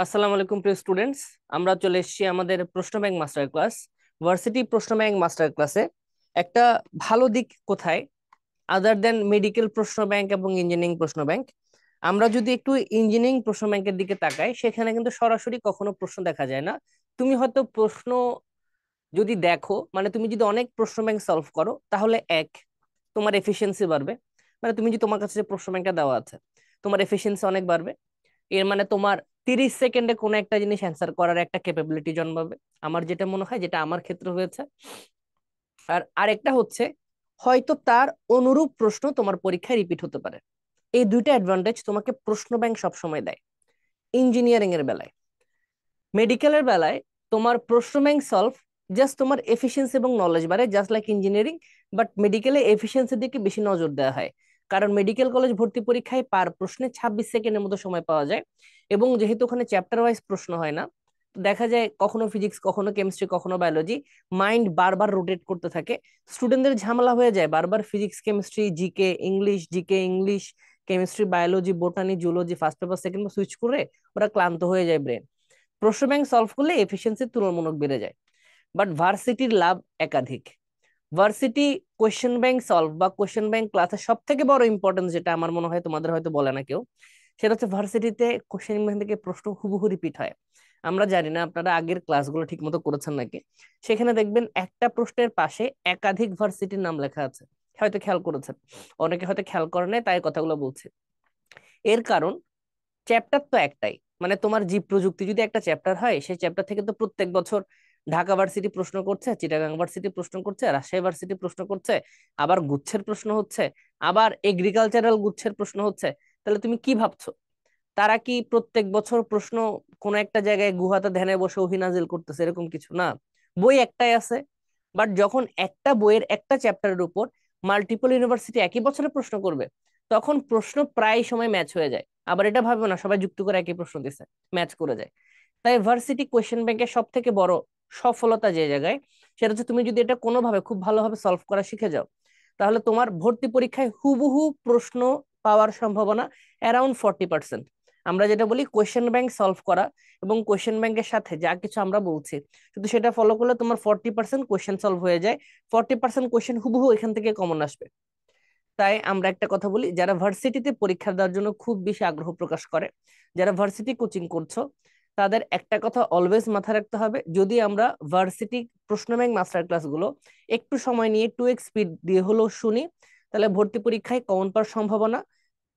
আসসালামু আলাইকুম প্রিয় স্টুডেন্টস। আমরা চলে এসেছি আমাদের প্রশ্ন ব্যাংক মাস্টার ক্লাস, ভার্সিটি প্রশ্ন ব্যাংক মাস্টার ক্লাসে। একটা ভালো দিক কোথায়, আদার দেন মেডিকেল প্রশ্ন ব্যাংক এবং ইঞ্জিনিয়ারিং প্রশ্ন ব্যাংক, আমরা যদি একটু ইঞ্জিনিয়ারিং প্রশ্ন ব্যাংকের দিকে তাকাই, সেখানে কিন্তু সরাসরি কখনো প্রশ্ন দেখা যায় না। তুমি হয়তো প্রশ্ন যদি দেখো, মানে তুমি যদি অনেক প্রশ্ন ব্যাংক সলভ করো, তাহলে তোমার এফিসিয়েন্সি বাড়বে। মানে তুমি যদি, তোমার কাছে যে প্রশ্ন ব্যাংকটা দেওয়া আছে, তোমার এফিসিয়েন্সি অনেক বাড়বে। এর মানে তোমার 30 সেকেন্ডে কোনো একটা জিনিস অ্যান্সার করার একটা ক্যাপাবিলিটি জন্মাবে। আমার যেটা মনে হয়, যেটা আমার ক্ষেত্রে হয়েছে। আর আরেকটা হচ্ছে, হয়তো তার অনুরূপ প্রশ্ন তোমার পরীক্ষায় রিপিট হতে পারে। এই দুইটা অ্যাডভান্টেজ তোমাকে প্রশ্ন ব্যাংক সবসময় দেয়। ইঞ্জিনিয়ারিং এর বেলায়, মেডিকেলের বেলায় তোমার প্রশ্ন ব্যাংক সলভ, জাস্ট তোমার এফিসিয়েন্সি এবং নলেজ বাড়ে, জাস্ট লাইক ইঞ্জিনিয়ারিং। বাট মেডিকেলে এফিসিয়েন্সির দিকে বেশি নজর দেওয়া হয়, কারণ মেডিকেল কলেজ ভর্তি পরীক্ষায় পার প্রশ্নে 26 সেকেন্ডের মতো সময় পাওয়া যায়। এবং যেহেতু ওখানে চ্যাপ্টার ওয়াইজ প্রশ্ন হয় না, তো দেখা যায় কখনো ফিজিক্স, কখনো কেমিস্ট্রি, কখনো বায়োলজি, মাইন্ড বারবার রোটেট করতে থাকে। স্টুডেন্টদের ঝামেলা হয়ে যায়, বারবার physics chemistry GK English, GK English, chemistry biology botany zoology first paper second paper switch করে ওরা ক্লান্ত হয়ে যায় ব্রেন। প্রশ্ন ব্যাংক সলভ করলে এফিসিয়েন্সি তুলনামূলক বেড়ে যায়। বাট ভার্সিটির লাভ একাধিক। ভার্সিটি কোয়েশ্চেন ব্যাংক সলভ বা কোয়েশ্চেন ব্যাংক ক্লাসের সব থেকে বড় ইম্পর্টেন্স, যেটা আমার মনে হয় তোমাদের হয়তো বলে না কেউ, সেটা হচ্ছে ভার্সিটিতে কোয়েশ্চেন ব্যাংক থেকে প্রশ্ন হুবহু রিপিট হয়। আমরা জানি না আপনারা আগের ক্লাসগুলো ঠিক মতো করেছেন নাকি। সেখানে দেখবেন একটা প্রশ্নের পাশে একাধিক ভার্সিটির নাম লেখা আছে। হয়তো খেয়াল করেছেন, অনেকে হয়তো খেয়াল করে নাই, তাই কথাগুলো বলছে। এর কারণ, চ্যাপ্টার তো একটাই। মানে তোমার জীব প্রযুক্তি যদি একটা চ্যাপ্টার হয়, সেই চ্যাপ্টার থেকে তো প্রত্যেক বছর ঢাকা ভার্সিটি প্রশ্ন করছে, চিটাগাং ভার্সিটি প্রশ্ন করছে, রাজশাহী ভার্সিটি প্রশ্ন করছে, আবার গুচ্ছের প্রশ্ন হচ্ছে, আবার এগ্রিকালচারাল গুচ্ছের প্রশ্ন হচ্ছে। তাহলে তুমি কি ভাবছো, তারা কি প্রত্যেক বছর প্রশ্ন কোন একটা জায়গায় গুহাতে ধ্যানে বসে ওহিনাজিল করতেছে? এরকম কিছু না। বই একটাই আছে। বাট যখন একটা বইয়ের একটা চ্যাপ্টারের উপর মাল্টিপল ইউনিভার্সিটি একই বছরে প্রশ্ন করবে, তখন প্রশ্ন প্রায় সময় ম্যাচ হয়ে যায়। আবার এটা ভাববে না সবাই যুক্ত করে একই প্রশ্ন দিছে, ম্যাচ করে যায়। তাই ভার্সিটি কোয়েশ্চেন ব্যাংকের সব থেকে বড় সফলতা যে জায়গায়, সেটা হচ্ছে তুমি যদি এটা কোনোভাবে খুব ভালোভাবে সলভ করা শিখে যাও, তাহলে তোমার ভর্তি পরীক্ষায় হুবহু প্রশ্ন পাওয়ার সম্ভাবনা অ্যারাউন্ড 40%। আমরা যেটা বলি কোয়েশ্চেন ব্যাংক সলভ করা, এবং কোয়েশ্চেন ব্যাংকের সাথে যা কিছু আমরা বলছি, শুধু সেটা ফলো করলে তোমার 40% কোয়েশ্চেন সলভ হয়ে যায়। 40% কোয়েশ্চেন হুবহু এখান থেকে কমন আসবে। তাই আমরা একটা কথা বলি, যারা ভার্সিটিতে পরীক্ষা দেওয়ার জন্য খুব বেশি আগ্রহ প্রকাশ করে, যারা ভার্সিটি কোচিং করছো, তাদের একটা কথা অলওয়েজ মাথায় রাখতে হবে, যদি আমরা ভার্সিটি প্রশ্ন ব্যাংক মাস্টার ক্লাসগুলো একটু সময় নিয়ে 2x স্পিড দিয়ে হলেও শুনি, তাহলে ভর্তি পরীক্ষায় কমন পাওয়ার সম্ভাবনা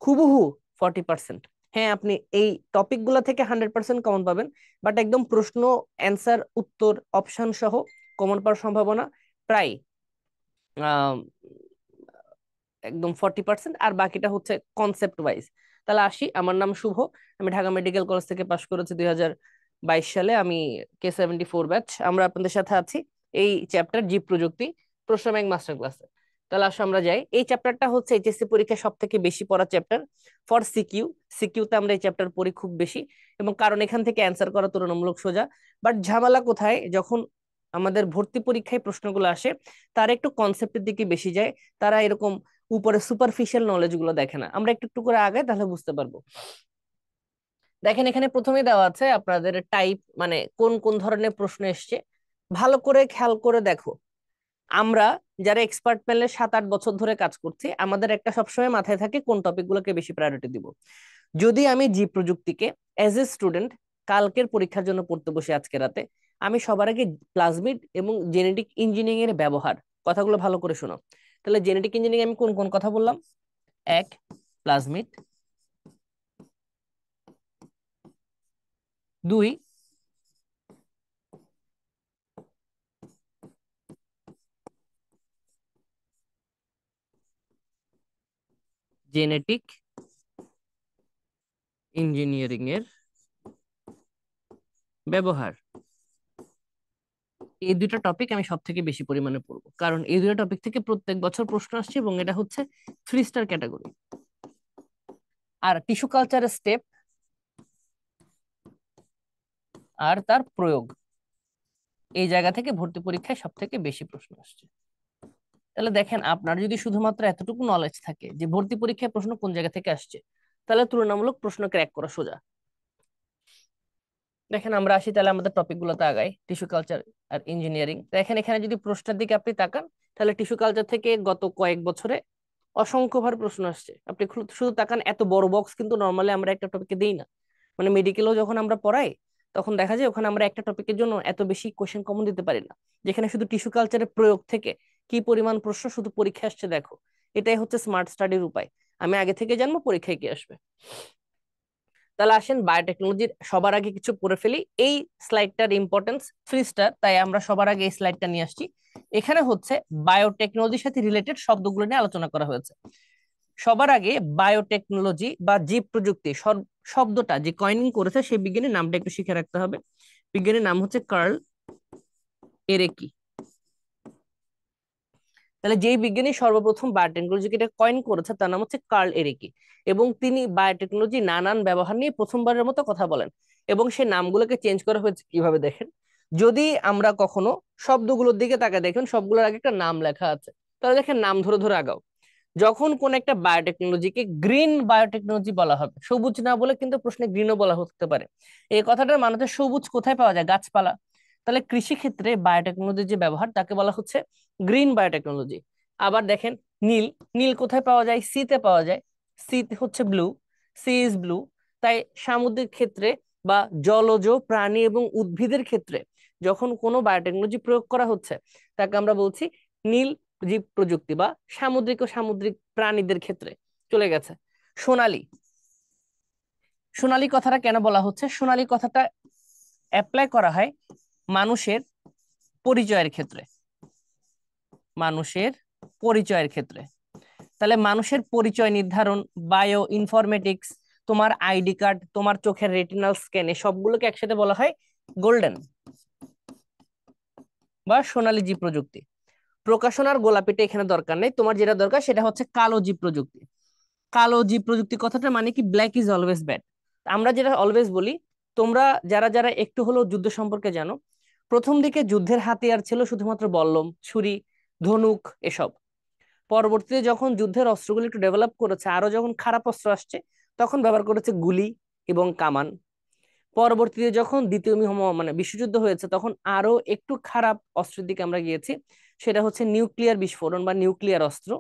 হুবহু 40%। হ্যাঁ, আপনি এই টপিক গুলা থেকে 100% কমন পাবেন, বাট একদম প্রশ্ন, অ্যান্সার, উত্তর, অপশন সহ কমন পাওয়ার সম্ভাবনা প্রায় আহ একদম 40%। আর বাকিটা হচ্ছে কনসেপ্ট ওয়াইজ। তাহলে আসি, আমার নাম শুভ, আমি ঢাকা মেডিকেল কলেজ থেকে পাশ করেছি 2022 সালে। আমি K74 ব্যাচ। আমরা আপনাদের সাথে আছি এই চ্যাপ্টার জীব প্রযুক্তি প্রশ্ন ব্যাংক মাস্টার ক্লাসে। তাহলে আসো আমরা যাই। এই চ্যাপ্টারটা হচ্ছে এইচএসসি পরীক্ষায় সব থেকে বেশি পড়া চ্যাপ্টার ফর সিকিউ। সিকিউতে আমরা এই চ্যাপ্টার পড়ি খুব বেশি, এবং কারণ এখান থেকে অ্যান্সার করা তুলনামূলক সোজা। বাট ঝামেলা কোথায়, যখন আমাদের ভর্তি পরীক্ষায় প্রশ্নগুলো আসে, তারা একটু কনসেপ্টের দিকে বেশি যায়। তারা এরকম উপরে সুপারফিশিয়াল নলেজ গুলো দেখে না। আমরা একটু একটু করে আগে তাহলে বুঝতে পারবো। দেখেন, এখানে প্রথমেই দেওয়া আছে আপনাদের টাইপ, মানে কোন কোন ধরনের প্রশ্ন এসছে। ভালো করে খেয়াল করে দেখো। আমরা যারা এক্সপার্ট প্যানেলে 7-8 বছর ধরে কাজ করছি, আমাদের একটা সবসময় মাথায় থাকে কোন টপিক গুলোকে বেশি প্রায়োরিটি দিব। যদি আমি জীব প্রযুক্তিকে এজ এ স্টুডেন্ট কালকের পরীক্ষার জন্য পড়তে বসে আজকে রাতে, আমি সবার আগে প্লাজমিড এবং জেনেটিক ইঞ্জিনিয়ারিং এর ব্যবহার, কথাগুলো ভালো করে শোনো। তাহলে জেনেটিক ইঞ্জিনিয়ারিং আমি কোন কোন কথা বললাম? এক, প্লাজমিড। দুই, জেনেটিক ইঞ্জিনিয়ারিং এর ব্যবহার। এই দুইটা টপিক আমি সব থেকে বেশি পরিমাণে পড়বো, কারণ এই দুইটা টপিক থেকে প্রত্যেক বছর প্রশ্ন আসছে, এবং এটা হচ্ছে 3 স্টার ক্যাটাগরি। আর টিস্যু কালচারের স্টেপ আর তার প্রয়োগ, এই জায়গা থেকে ভর্তি পরীক্ষায় সব থেকে বেশি প্রশ্ন আসছে। তাহলে দেখেন, আপনার যদি শুধুমাত্র এতটুকু নলেজ থাকে যে ভর্তি পরীক্ষায় প্রশ্ন কোন জায়গা থেকে আসছে, তাহলে তুলনামূলক প্রশ্ন ক্র্যাক করা সোজা। দেখেন আমরা আসি তাহলে আমাদের টপিক গুলোতে আগাই, টিস্যু কালচার আর ইঞ্জিনিয়ারিং। দেখেন এখানে যদি প্রশ্নের দিকে আপনি তাকান, তাহলে টিস্যু কালচার থেকে গত কয়েক বছরে অসংখ্যবার প্রশ্ন আসছে। আপনি শুধু তাকান, এত বড় বক্স কিন্তু নর্মালি আমরা একটা টপিকে দিই না। মানে মেডিকেলও যখন আমরা পড়াই, তখন দেখা যায় ওখানে আমরা একটা টপিকের জন্য এত বেশি কোশ্চেন কমন দিতে পারি না। যেখানে শুধু টিস্যু কালচারের প্রয়োগ থেকে কি পরিমাণ প্রশ্ন শুধু পরীক্ষা আসছে দেখো। এটাই হচ্ছে স্মার্ট স্টাডির উপায়। আমি আগে থেকে জানবো পরীক্ষায় কি আসবে। তাহলে আসেন বায়োটেকনোলজির সবার আগে কিছু পড়ে ফেলি। এই স্লাইডটার ইম্পর্টেন্স 3 স্টার, তাই আমরা সবার আগে এই স্লাইডটা নিয়ে আসছি। এখানে হচ্ছে বায়োটেকনোলজির সাথে রিলেটেড শব্দগুলো নিয়ে আলোচনা করা হয়েছে। সবার আগে বায়োটেকনোলজি বা জীব প্রযুক্তি শব্দটা যে কয়েনিং করেছে সেই বিজ্ঞানীর নামটা একটু শিখে রাখতে হবে। বিজ্ঞানীর নাম হচ্ছে কার্ল এরেকি। তাহলে যেই বিজ্ঞানী সর্বপ্রথম বায়োটেকনোলজিকে এটা কয়েন করেছে তার নাম হচ্ছে কার্ল এরিকি। এবং তিনি বায়োটেকনোলজি নানান ব্যবহার নিয়ে প্রথমবারের মতো কথা বলেন। এবং সেই নামগুলোকে চেঞ্জ করা হয়েছে কিভাবে দেখেন, যদি আমরা কখনো শব্দগুলোর দিকে তাকাই, দেখেন সবগুলোর আগে একটা নাম লেখা আছে। তাহলে দেখেন নাম ধরে ধরে আগাও। যখন কোন একটা বায়োটেকনোলজিকে গ্রিন বায়োটেকনোলজি বলা হবে, সবুজ না বলে কিন্তু প্রশ্নে গ্রিনও বলা হতে পারে। এই কথাটার মানে হচ্ছে সবুজ কোথায় পাওয়া যায়? গাছপালা। তাহলে কৃষি ক্ষেত্রে বায়োটেকনোলজির যে ব্যবহার তাকে বলা হচ্ছে গ্রিন বায়োটেকনোলজি। আবার দেখেন নীল, নীল কোথায় পাওয়া যায়? সিতে পাওয়া যায়। সি হচ্ছে ব্লু, সি ইজ ব্লু। তাই সামুদ্রিক ক্ষেত্রে বা জলজ প্রাণী এবং উদ্ভিদের ক্ষেত্রে যখন কোনো বায়োটেকনোলজি প্রয়োগ করা হচ্ছে, তাকে আমরা বলছি নীল জীব প্রযুক্তি, বা সামুদ্রিক ও সামুদ্রিক প্রাণীদের ক্ষেত্রে চলে গেছে। সোনালী, সোনালী কথাটা কেন বলা হচ্ছে? সোনালী কথাটা অ্যাপ্লাই করা হয় মানুষের পরিচয়ের ক্ষেত্রে, মানুষের পরিচয়ের ক্ষেত্রে। তাহলে মানুষের পরিচয় নির্ধারণ, বায়ো ইনফরমেটিক্স, তোমার আইডি কার্ড, তোমার চোখের রেটিনাল স্ক্যান, সবগুলোকে একসাথে বলা হয় গোল্ডেন বা সোনালী জীব প্রযুক্তি। প্রকাশনার গোলাপিটা এখানে দরকার নেই, তোমার যেটা দরকার সেটা হচ্ছে কালো জীব প্রযুক্তি। কালো জীব প্রযুক্তি কথাটা মানে কি? Black is always bad. আমরা যেটা অলওয়েজ বলি, তোমরা যারা যারা একটু হলেও যুদ্ধ সম্পর্কে জানো, প্রথম দিকে যুদ্ধের হাতিয়ার ছিল শুধুমাত্র বল্লম, ছুরি, ধনুক, এসব। পরবর্তীতে যখন যুদ্ধের অস্ত্রগুলো একটু ডেভেলপ করেছে, আরো যখন খারাপ অস্ত্র আসছে, তখন ব্যবহার করেছে গুলি এবং কামান। পরবর্তীতে যখন দ্বিতীয় মানে বিশ্বযুদ্ধ হয়েছে, তখন আরো একটু খারাপ অস্ত্রের দিকে আমরা গিয়েছি, সেটা হচ্ছে নিউক্লিয়ার বিস্ফোরণ বা নিউক্লিয়ার অস্ত্র।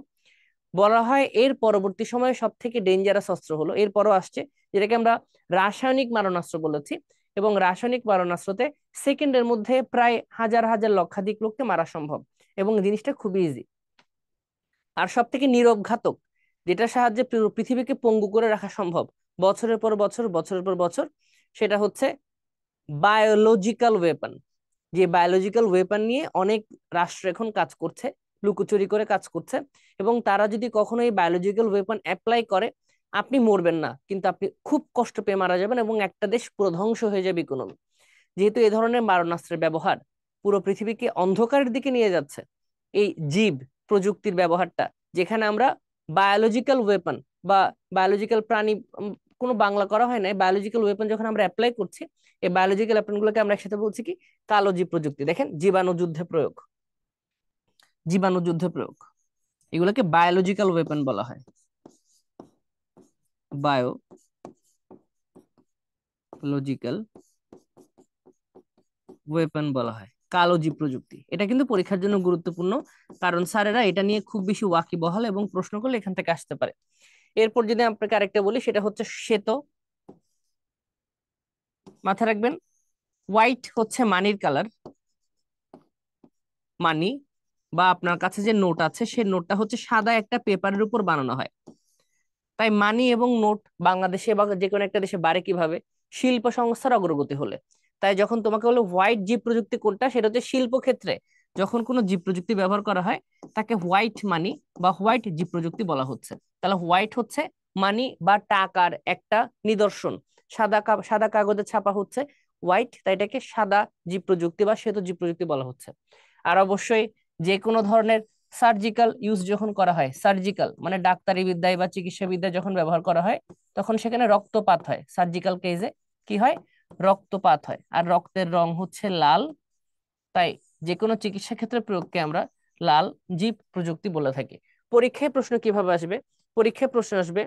বলা হয় এর পরবর্তী সময়ে সব থেকে ডেঞ্জারাস অস্ত্র হলো, এরপরও আসছে, যেটাকে আমরা রাসায়নিক মারণাস্ত্র বলেছি। এবং রাসায়নিক মারণাস্ত্রতে সেকেন্ডের মধ্যে প্রায় হাজার হাজার লক্ষাধিক লোককে মারা সম্ভব, এবং জিনিসটা খুবই ইজি। আর সব থেকে নীরব ঘাতক, যেটার সাহায্যে পৃথিবীকে পঙ্গু করে রাখা সম্ভব বছরের পর বছর, বছরের পর বছর, সেটা হচ্ছে বায়োলজিক্যাল ওয়েপন। যে বায়োলজিক্যাল ওয়েপন নিয়ে অনেক রাষ্ট্র এখন কাজ করছে, লুকোচুরি করে কাজ করছে। এবং তারা যদি কখনো এই বায়োলজিক্যাল ওয়েপন অ্যাপ্লাই করে, আপনি মরবেন না, কিন্তু আপনি খুব কষ্ট পেয়ে মারা যাবেন, এবং একটা দেশ পুরো ধ্বংস হয়ে যাবে ইকোনমি। যেহেতু এই ধরনের মারণাস্ত্রের ব্যবহার পুরো পৃথিবীকে অন্ধকারের দিকে নিয়ে যাচ্ছে, এই জীব প্রযুক্তির ব্যবহারটা, যেখানে আমরা বায়োলজিক্যাল ওয়েপন বা বায়োলজিক্যাল প্রাণী, কোনো বাংলা করা হয় না, বায়োলজিক্যাল ওয়েপন যখন আমরা অ্যাপ্লাই করছি, এই বায়োলজিক্যাল ওয়েপন গুলোকে আমরা একসাথে বলছি কি? কালো জীব প্রযুক্তি। দেখেন জীবাণু যুদ্ধে প্রয়োগ, জীবাণু যুদ্ধে প্রয়োগ, এগুলোকে বায়োলজিক্যাল ওয়েপন বলা হয়, বায়োলজিক্যাল ওয়েপন বলা হয়। কালো জীব প্রযুক্তি এটা কিন্তু পরীক্ষার জন্য গুরুত্বপূর্ণ, কারণ স্যারেরা এটা নিয়ে খুব বেশি ওয়াকিবহাল, এবং প্রশ্ন করলে এখান থেকে আসতে পারে। এরপর যদি আপনাকে আরেকটা বলি, সেটা হচ্ছে শ্বেত। মাথায় রাখবেন, হোয়াইট হচ্ছে মানির কালার, মানি বা আপনার কাছে যে নোট আছে সেই নোটটা হচ্ছে সাদা একটা পেপারের উপর বানানো হয়। তাই মানি এবং নোট বাংলাদেশে বা যে কোনো একটা দেশে বাড়ে কিভাবে? শিল্প সংস্থার অগ্রগতি হলে। তাই যখন তোমাকে হলো হোয়াইট জীব প্রযুক্তি কোনটা, সেটা হচ্ছে শিল্প ক্ষেত্রে যখন কোনো জীব প্রযুক্তি ব্যবহার করা হয়, তাকে হোয়াইট মানি বা হোয়াইট জীব প্রযুক্তি বলা হচ্ছে। তাহলে হোয়াইট হচ্ছে মানি বা টাকার একটা নিদর্শন, সাদা কাগজে ছাপা হচ্ছে হোয়াইট, তাই এটাকে সাদা জীব প্রযুক্তি বা শ্বেত জীব প্রযুক্তি বলা হচ্ছে। আর অবশ্যই যে কোনো ধরনের সার্জিক্যাল ইউজ যখন করা হয়, সার্জিক্যাল মানে ডাক্তারি বিদ্যায় বা চিকিৎসা বিদ্যায় যখন ব্যবহার করা হয়, তখন সেখানে রক্তপাত হয়। সার্জিক্যাল কেসে কি হয়? রক্তপাত হয়, আর রক্তের রং হচ্ছে লাল। তাই যে কোনো চিকিৎসা ক্ষেত্রে প্রয়োগকে আমরা লাল জীব প্রযুক্তি বলে থাকি। পরীক্ষায় প্রশ্ন কিভাবে আসবে? পরীক্ষায় প্রশ্ন আসবে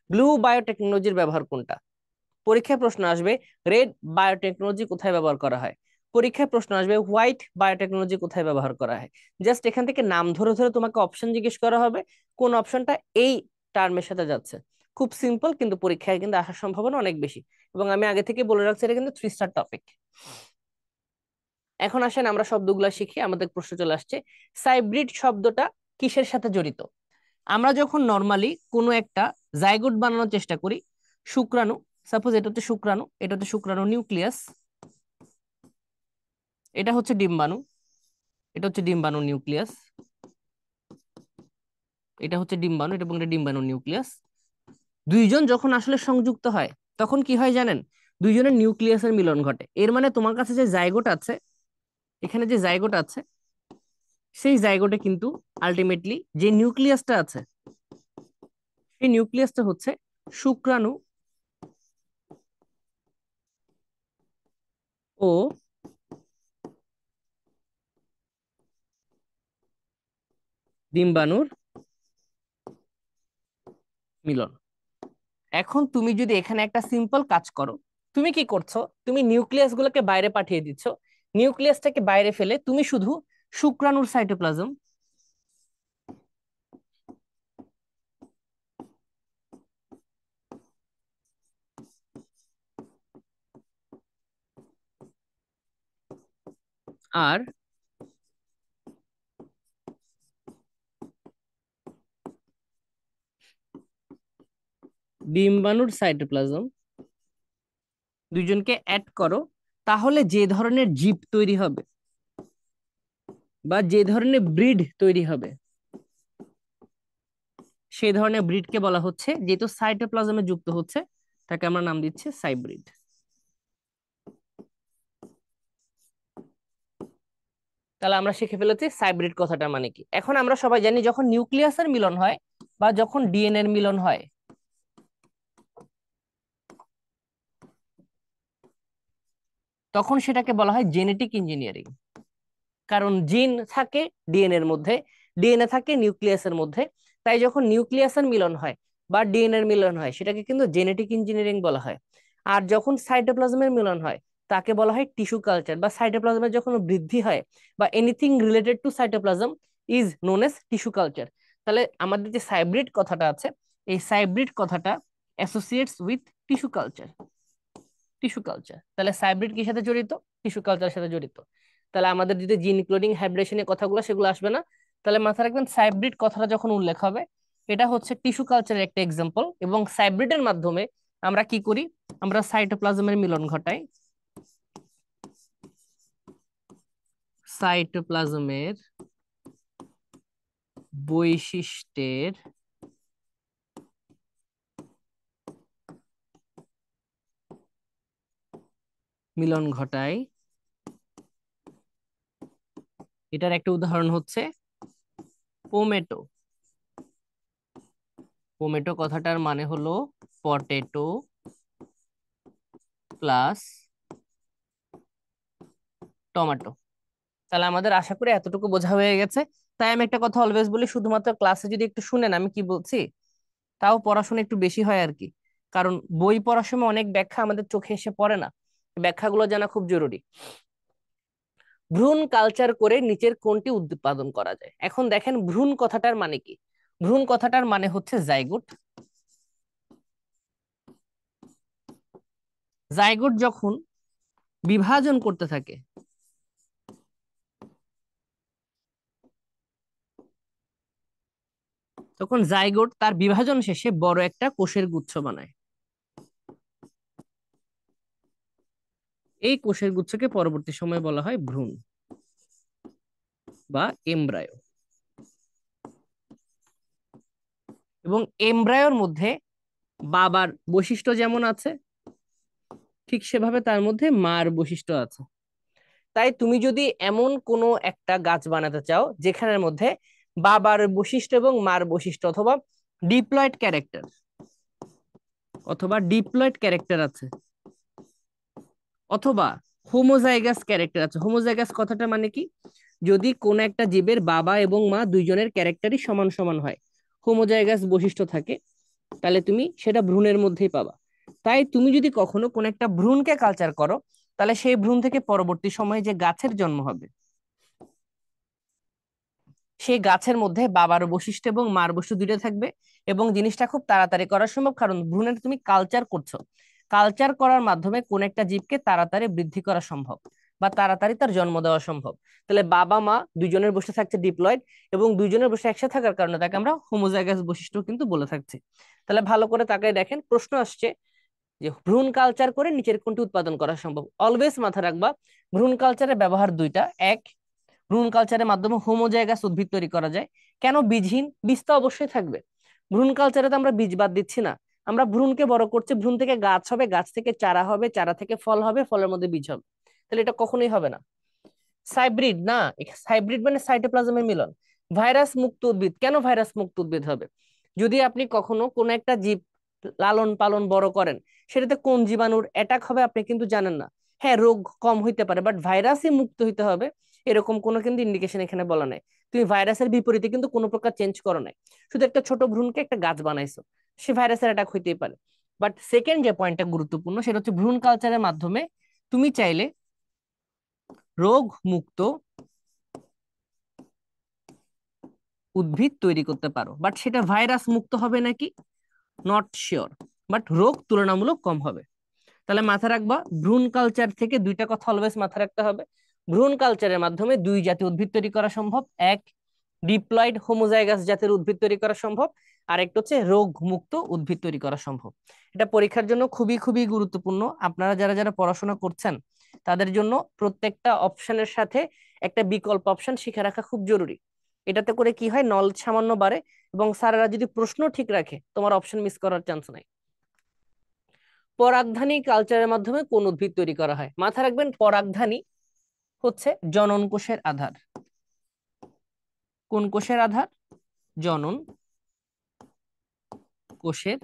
ব্লু বায়োটেকনোলজির ব্যবহার কোনটা। পরীক্ষায় প্রশ্ন আসবে রেড বায়োটেকনোলজি কোথায় ব্যবহার করা হয়, পরীক্ষায় প্রশ্ন আসবে হোয়াইট বায়োটেকনোলজি কোথায় ব্যবহার করা হয়। জাস্ট এখান থেকে নাম ধরে ধরে তোমাকে অপশন জিজ্ঞেস করা হবে, কোন অপশনটা এই টার্মের সাথে যাচ্ছে। খুব সিম্পল, কিন্তু পরীক্ষায় কিন্তু আসার সম্ভাবনা অনেক বেশি। এবং আমি আগে থেকে বলে রাখছি এটা কিন্তু 3 স্টার টপিক। এখন আসেন আমরা শব্দগুলা শিখি, আমাদের প্রশ্ন চলে আসছে। সাইব্রিড শব্দটা কিসের সাথে জড়িত? আমরা যখন নর্মালি কোনো একটা জাইগোট বানানোর চেষ্টা করি, শুক্রাণু, সাপোজ এটা হচ্ছে শুক্রাণু, এটা হচ্ছে শুক্রাণু নিউক্লিয়াস, এটা হচ্ছে ডিম্বাণু, এটা হচ্ছে ডিম্বাণু নিউক্লিয়াস, এটা হচ্ছে ডিম্বাণু, এটা এবং এটা ডিম্বাণু নিউক্লিয়াস। দুইজন যখন আসলে সংযুক্ত হয় তখন কি হয় জানেন? দুইজনের নিউক্লিয়াসের মিলন ঘটে। এর মানে তোমার কাছে যে জাইগোট আছে, এখানে যে জাইগোট আছে, সেই জাইগোটে কিন্তু আলটিমেটলি যে নিউক্লিয়াসটা আছে, সেই নিউক্লিয়াসটা হচ্ছে শুক্রাণু ও ডিম্বাণুর মিলন। এখন তুমি যদি এখানে একটা সিম্পল কাজ করো, তুমি কি করছো, তুমি নিউক্লিয়াস গুলোকে বাইরে পাঠিয়ে দিচ্ছ, নিউক্লিয়াসটাকে বাইরে ফেলে তুমি শুধু শুক্রাণুর সাইটোপ্লাজম আর ডিম্বাণুর সাইটোপ্লাজম দুইজনকে অ্যাড করো, তাহলে যে ধরনের জীব তৈরি হবে বা যে ধরনের ব্রিড তৈরি হবে, সেই ধরনের ব্রিডকে বলা হচ্ছে, যেহেতু সাইটোপ্লাজমে যুক্ত হচ্ছে, তাকে আমরা নাম দিচ্ছি সাইব্রিড। তাহলে আমরা শিখে ফেলেছি সাইব্রিড কথাটা মানে কি। এখন আমরা সবাই জানি যখন নিউক্লিয়াসের মিলন হয় বা যখন ডিএনএ এর মিলন হয়, তখন সেটাকে বলা হয় জেনেটিক ইঞ্জিনিয়ারিং। কারণ জিন থাকে ডিএনএ এর মধ্যে, ডিএনএ থাকে নিউক্লিয়াসের মধ্যে, তাই যখন নিউক্লিয়াসের মিলন হয় বা ডিএনএ এর মিলন হয় সেটাকে কিন্তু জেনেটিক ইঞ্জিনিয়ারিং বলা হয়। আর যখন সাইটোপ্লাজমের মিলন হয় তাকে বলা হয় টিস্যু কালচার, বা সাইটোপ্লাজমের যখন বৃদ্ধি হয় বা anything related to cytoplasm is known as tissue culture. তাহলে আমাদের যে সাইব্রিড কথাটা আছে, এই সাইব্রিড কথাটা associates with tissue culture. Tissue culture, তাহলে সাইব্রিড কির সাথে জড়িত? টিস্যু কালচারের সাথে জড়িত। তাহলে আমাদের যদি জিন ক্লোনিং হাইব্রিডেশনের কথাগুলো সেগুলো আসবে না। তাহলে মাথায় রাখবেন সাইব্রিড কথাটা যখন উল্লেখ হবে, এটা হচ্ছে টিস্যু কালচারের একটা এক্সাম্পল। এবং সাইব্রিডের মাধ্যমে আমরা কি করি? আমরা সাইটোপ্লাজমের মিলন ঘটাই, সাইটোপ্লাজমের বৈশিষ্ট্যের মিলন ঘটাই। এটার একটা উদাহরণ হচ্ছে পোমেটো। পোমেটো কথাটার মানে হলো পটেটো প্লাস টমেটো। তাহলে আমাদের আশা করি এতটুকু বোঝা হয়ে গেছে। তাই আমি একটা কথা অলওয়েজ বলি, শুধুমাত্র ক্লাসে যদি একটু শুনেন আমি কি বলছি, তাও পড়াশোনা একটু বেশি হয় আর কি। কারণ বই পড়ার সময় অনেক ব্যাখ্যা আমাদের চোখে এসে পড়ে না, ব্যাখ্যাগুলো জানা খুব জরুরি। ভ্রূণ কালচার করে নিচের কোনটি উৎপাদন করা যায়? এখন দেখেন ভ্রূণ কথাটার মানে কি। ভ্রূণ কথাটার মানে হচ্ছে জাইগোট। জাইগোট যখন বিভাজন করতে থাকে, তখন জাইগোট তার বিভাজন শেষে বড় একটা কোষের গুচ্ছ বানায়। এই কোষের গুচ্ছকে পরবর্তী সময়ে বলা হয় ভ্রূণ বা এমব্রায়ো। এবং এমব্রায়োর মধ্যে বাবার বৈশিষ্ট্য যেমন আছে, ঠিক সেভাবে তার মধ্যে মার বৈশিষ্ট্য আছে। তাই তুমি যদি এমন কোনো একটা গাছ বানাতে চাও যেখানের মধ্যে বাবার বৈশিষ্ট্য এবং মার বৈশিষ্ট্য অথবা ডিপ্লয়েড ক্যারেক্টার আছে, অথবা হোমোজাইগাস ক্যারেক্টার আছে। হোমোজাইগাস কথাটা মানে কি? যদি কোন একটা জীবের বাবা এবং মা দুইজনের ক্যারেক্টারই সমান সমান হয়, হোমোজাইগাস বৈশিষ্ট্য থাকে, তাহলে তুমি সেটা ভ্রূণের মধ্যেই পাবা। তাই তুমি যদি কখনো কোন একটা ভ্রূণকে কালচার করো, তাহলে সেই ভ্রূণ থেকে পরবর্তী সময়ে যে গাছের জন্ম হবে, সেই গাছের মধ্যে বাবার বৈশিষ্ট্য এবং মার বৈশিষ্ট্য দুইটা থাকবে। এবং জিনিসটা খুব তাড়াতাড়ি করা সম্ভব, কারণ ভ্রূণের তুমি কালচার করছো। কালচার করার মাধ্যমে কোন একটা জীবকে তাড়াতাড়ি বৃদ্ধি করা সম্ভব বা তাড়াতাড়ি তার জন্ম দেওয়া সম্ভব। তাহলে বাবা মা দুইজনের বসে থাকছে ডিপ্লয়েড, এবং দুইজনের বসে একসাথে থাকার কারণে তাকে আমরা হোমোজাইগাস বৈশিষ্ট্য কিন্তু বলে থাকছি। তাহলে ভালো করে তাকায় দেখেন, প্রশ্ন আসছে যে ভ্রূণ কালচার করে নিচের কোনটি উৎপাদন করা সম্ভব। অলওয়েজ মাথা রাখবা, ভ্রূণ কালচারের ব্যবহার দুইটা। এক, ভ্রূণ কালচারের মাধ্যমে হোমোজাইগাস উদ্ভিদ তৈরি করা যায়। কেন বীজহীন? বীজ তো অবশ্যই থাকবে। ভ্রূণ কালচারে তো আমরা বীজ বাদ দিচ্ছি না, আমরা ভ্রূণকে বড় করছি, ভ্রূণ থেকে গাছ হবে, গাছ থেকে চারা হবে, চারা থেকে ফল হবে, ফলের মধ্যে বীজ হবে। তাহলে এটা কখনোই হবে না। হাইব্রিড না, হাইব্রিড মানে সাইটোপ্লাজমের মিলন। ভাইরাস মুক্ত উদ্ভিদ, কেন ভাইরাস মুক্ত উদ্ভিদ হবে? যদি আপনি কখনো কোনো একটা জীব লালন পালন বড় করেন, সেটাতে কোন জীবাণুর অ্যাটাক হবে আপনি কিন্তু জানেন না। হ্যাঁ, রোগ কম হইতে পারে, বাট ভাইরাসই মুক্ত হইতে হবে এরকম কোনো কিন্তু ইন্ডিকেশন এখানে বলা নাই। তুমি ভাইরাসের বিপরীতে কিন্তু কোনো প্রকার চেঞ্জ করো নাই, শুধু একটা ছোট ভ্রূণকে একটা গাছ বানাইছো, সে ভাইরাসের অ্যাটাক হইতেই পারে। বাট সেকেন্ড যে পয়েন্টটা গুরুত্বপূর্ণ, সেটা হচ্ছে ভ্রূণ কালচারের মাধ্যমে তুমি চাইলে রোগ মুক্ত উদ্ভিদ তৈরি করতে পারো, বাট সেটা ভাইরাস মুক্ত হবে নাকি নট শিওর, বাট রোগ তুলনামূলক কম হবে। তাহলে মাথা রাখবা, ভ্রূণ কালচার থেকে দুইটা কথা অলওয়েজ মাথা রাখতে হবে। ভ্রূণ কালচারের মাধ্যমে দুই জাতীয় উদ্ভিদ তৈরি করা সম্ভব। এক, ডিপ্লয়েড হোমোজাইগাস জাতের উদ্ভিদ তৈরি করা সম্ভব। আর একটা হচ্ছে রোগ মুক্ত উদ্ভিদ তৈরি করা সম্ভব। এটা পরীক্ষার জন্য খুবই খুবই গুরুত্বপূর্ণ। আপনারা যারা যারা পড়াশোনা করছেন, তাদের জন্য প্রত্যেকটা অপশনের সাথে একটা বিকল্প অপশন শিখে রাখা খুব জরুরি। এটাতে করে কি হয়, নলেজ সামান্য বাড়ে, এবং স্যারেরা যদি প্রশ্ন ঠিক রাখে, তোমার অপশন মিস করার চান্স নাই। পরাগধানী কালচারের মাধ্যমে কোন উদ্ভিদ তৈরি করা হয়? মাথা রাখবেন, পরাগধানী হচ্ছে জনন কোষের আধার। কোন কোষের আধার? জনন কোষের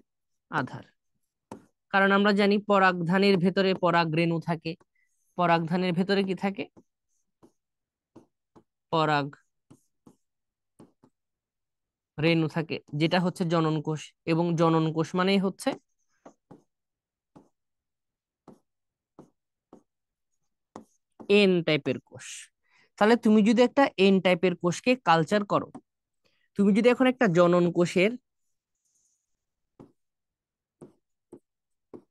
আধার। কারণ আমরা জানি পরাগধানীর ভেতরে পরাগরেণু থাকে। পরাগধানীর ভেতরে কি থাকে? পরাগ রেণু থাকে, যেটা হচ্ছে জনন কোষ। এবং জনন কোষ মানেই হচ্ছে এন টাইপের কোষ। তাহলে তুমি যদি একটা এন টাইপের কোষকে কালচার করো, তুমি যদি এখন একটা জনন কোষের